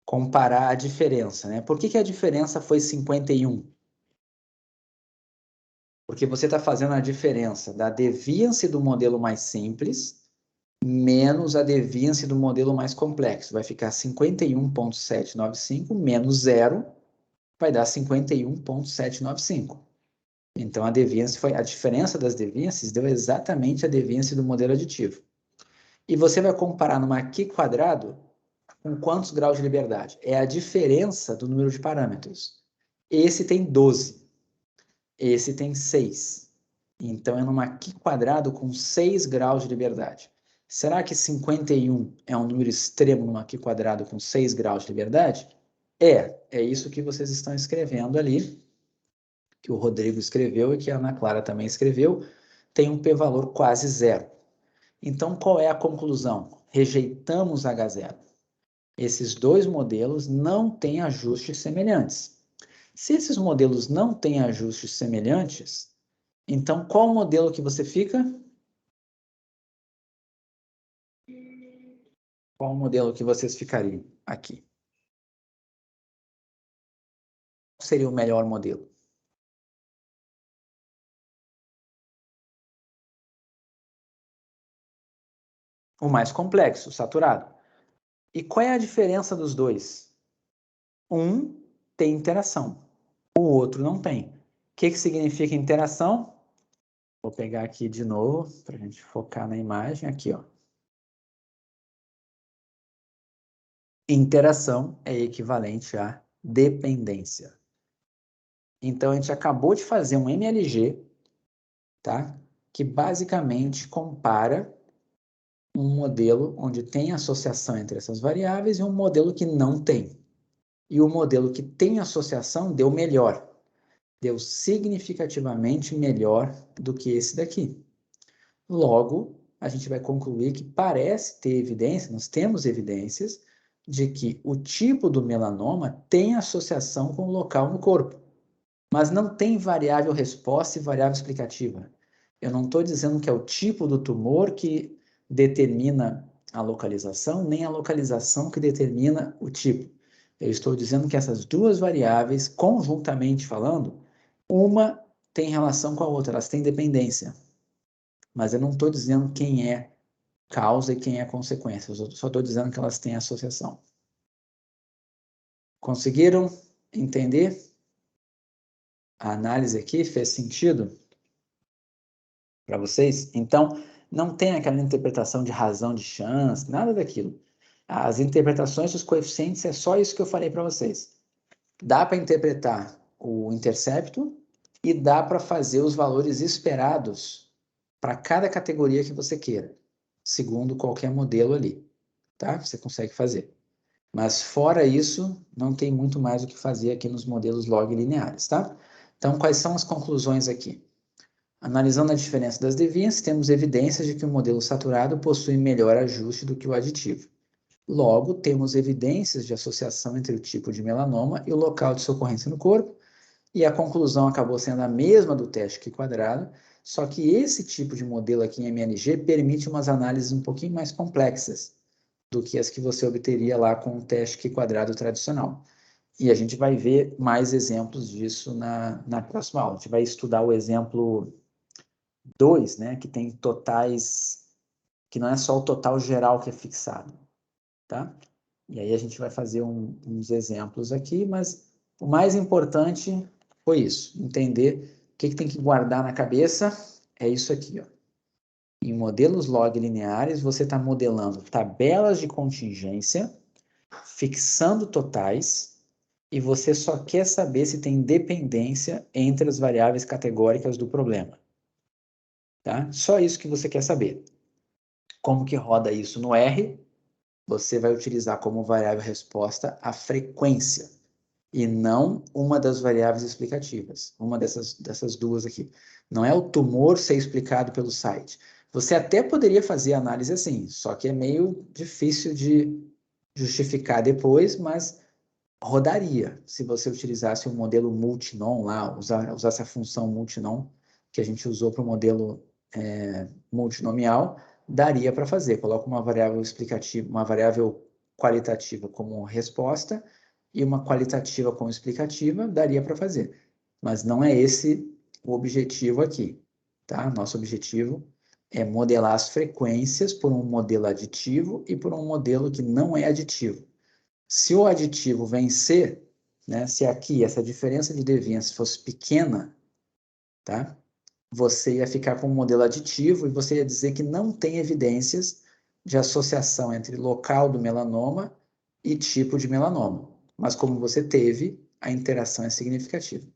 Comparar a diferença, né? Por que a diferença foi 51? Porque você está fazendo a diferença da deviance do modelo mais simples menos a deviance do modelo mais complexo. Vai ficar 51,795 menos 0, vai dar 51,795. Então, a diferença das deviances deu exatamente a deviance do modelo aditivo. E você vai comparar numa Q quadrado com quantos graus de liberdade? É a diferença do número de parâmetros. Esse tem 12. Esse tem 6. Então, é numa Q quadrado com 6 graus de liberdade. Será que 51 é um número extremo numa Q quadrado com 6 graus de liberdade? É isso que vocês estão escrevendo ali, que o Rodrigo escreveu e que a Ana Clara também escreveu, tem um p-valor quase zero. Então, qual é a conclusão? Rejeitamos H0. Esses dois modelos não têm ajustes semelhantes. Se esses modelos não têm ajustes semelhantes, então qual modelo que você fica? Qual modelo que vocês ficariam aqui? Qual seria o melhor modelo? O mais complexo, o saturado. E qual é a diferença dos dois? Um tem interação, o outro não tem. O que significa interação? Vou pegar aqui de novo, para a gente focar na imagem. Aqui, ó. Interação é equivalente a dependência. Então, a gente acabou de fazer um MLG, tá? Que basicamente compara um modelo onde tem associação entre essas variáveis e um modelo que não tem. E o modelo que tem associação deu melhor. Deu significativamente melhor do que esse daqui. Logo, a gente vai concluir que parece ter evidência, nós temos evidências, de que o tipo do melanoma tem associação com o local no corpo, mas não tem variável resposta e variável explicativa. Eu não estou dizendo que é o tipo do tumor que determina a localização, nem a localização que determina o tipo. Eu estou dizendo que essas duas variáveis, conjuntamente falando, uma tem relação com a outra, elas têm dependência. Mas eu não estou dizendo quem é causa e quem é consequência, eu só estou dizendo que elas têm associação. Conseguiram entender? A análise aqui fez sentido para vocês? Então, não tem aquela interpretação de razão de chance, nada daquilo. As interpretações dos coeficientes é só isso que eu falei para vocês. Dá para interpretar o intercepto e dá para fazer os valores esperados para cada categoria que você queira, segundo qualquer modelo ali, tá? Você consegue fazer. Mas fora isso, não tem muito mais o que fazer aqui nos modelos log lineares, tá? Então, quais são as conclusões aqui? Analisando a diferença das deviances, temos evidências de que o modelo saturado possui melhor ajuste do que o aditivo. Logo, temos evidências de associação entre o tipo de melanoma e o local de sua ocorrência no corpo, e a conclusão acabou sendo a mesma do teste Q quadrado, só que esse tipo de modelo aqui em MLG permite umas análises um pouquinho mais complexas do que as que você obteria lá com o teste Q quadrado tradicional. E a gente vai ver mais exemplos disso na próxima aula. A gente vai estudar o exemplo 2, né, que tem totais, que não é só o total geral que é fixado, tá? E aí a gente vai fazer uns exemplos aqui, mas o mais importante foi isso, entender o que tem que guardar na cabeça, é isso aqui, ó. Em modelos log lineares, você está modelando tabelas de contingência, fixando totais, e você só quer saber se tem dependência entre as variáveis categóricas do problema. Tá? Só isso que você quer saber. Como que roda isso no R? Você vai utilizar como variável resposta a frequência e não uma das variáveis explicativas, uma dessas duas aqui. Não é o tumor ser explicado pelo site. Você até poderia fazer a análise assim, só que é meio difícil de justificar depois, mas rodaria se você utilizasse o modelo multinom lá, usasse a função multinom que a gente usou para o modelo multinomial, daria para fazer. Coloca uma variável explicativa, uma variável qualitativa como resposta e uma qualitativa como explicativa, daria para fazer. Mas não é esse o objetivo aqui, tá? Nosso objetivo é modelar as frequências por um modelo aditivo e por um modelo que não é aditivo. Se o aditivo vencer, né? Se aqui essa diferença de deviance fosse pequena, tá? Você ia ficar com um modelo aditivo e você ia dizer que não tem evidências de associação entre local do melanoma e tipo de melanoma. Mas como você teve, a interação é significativa.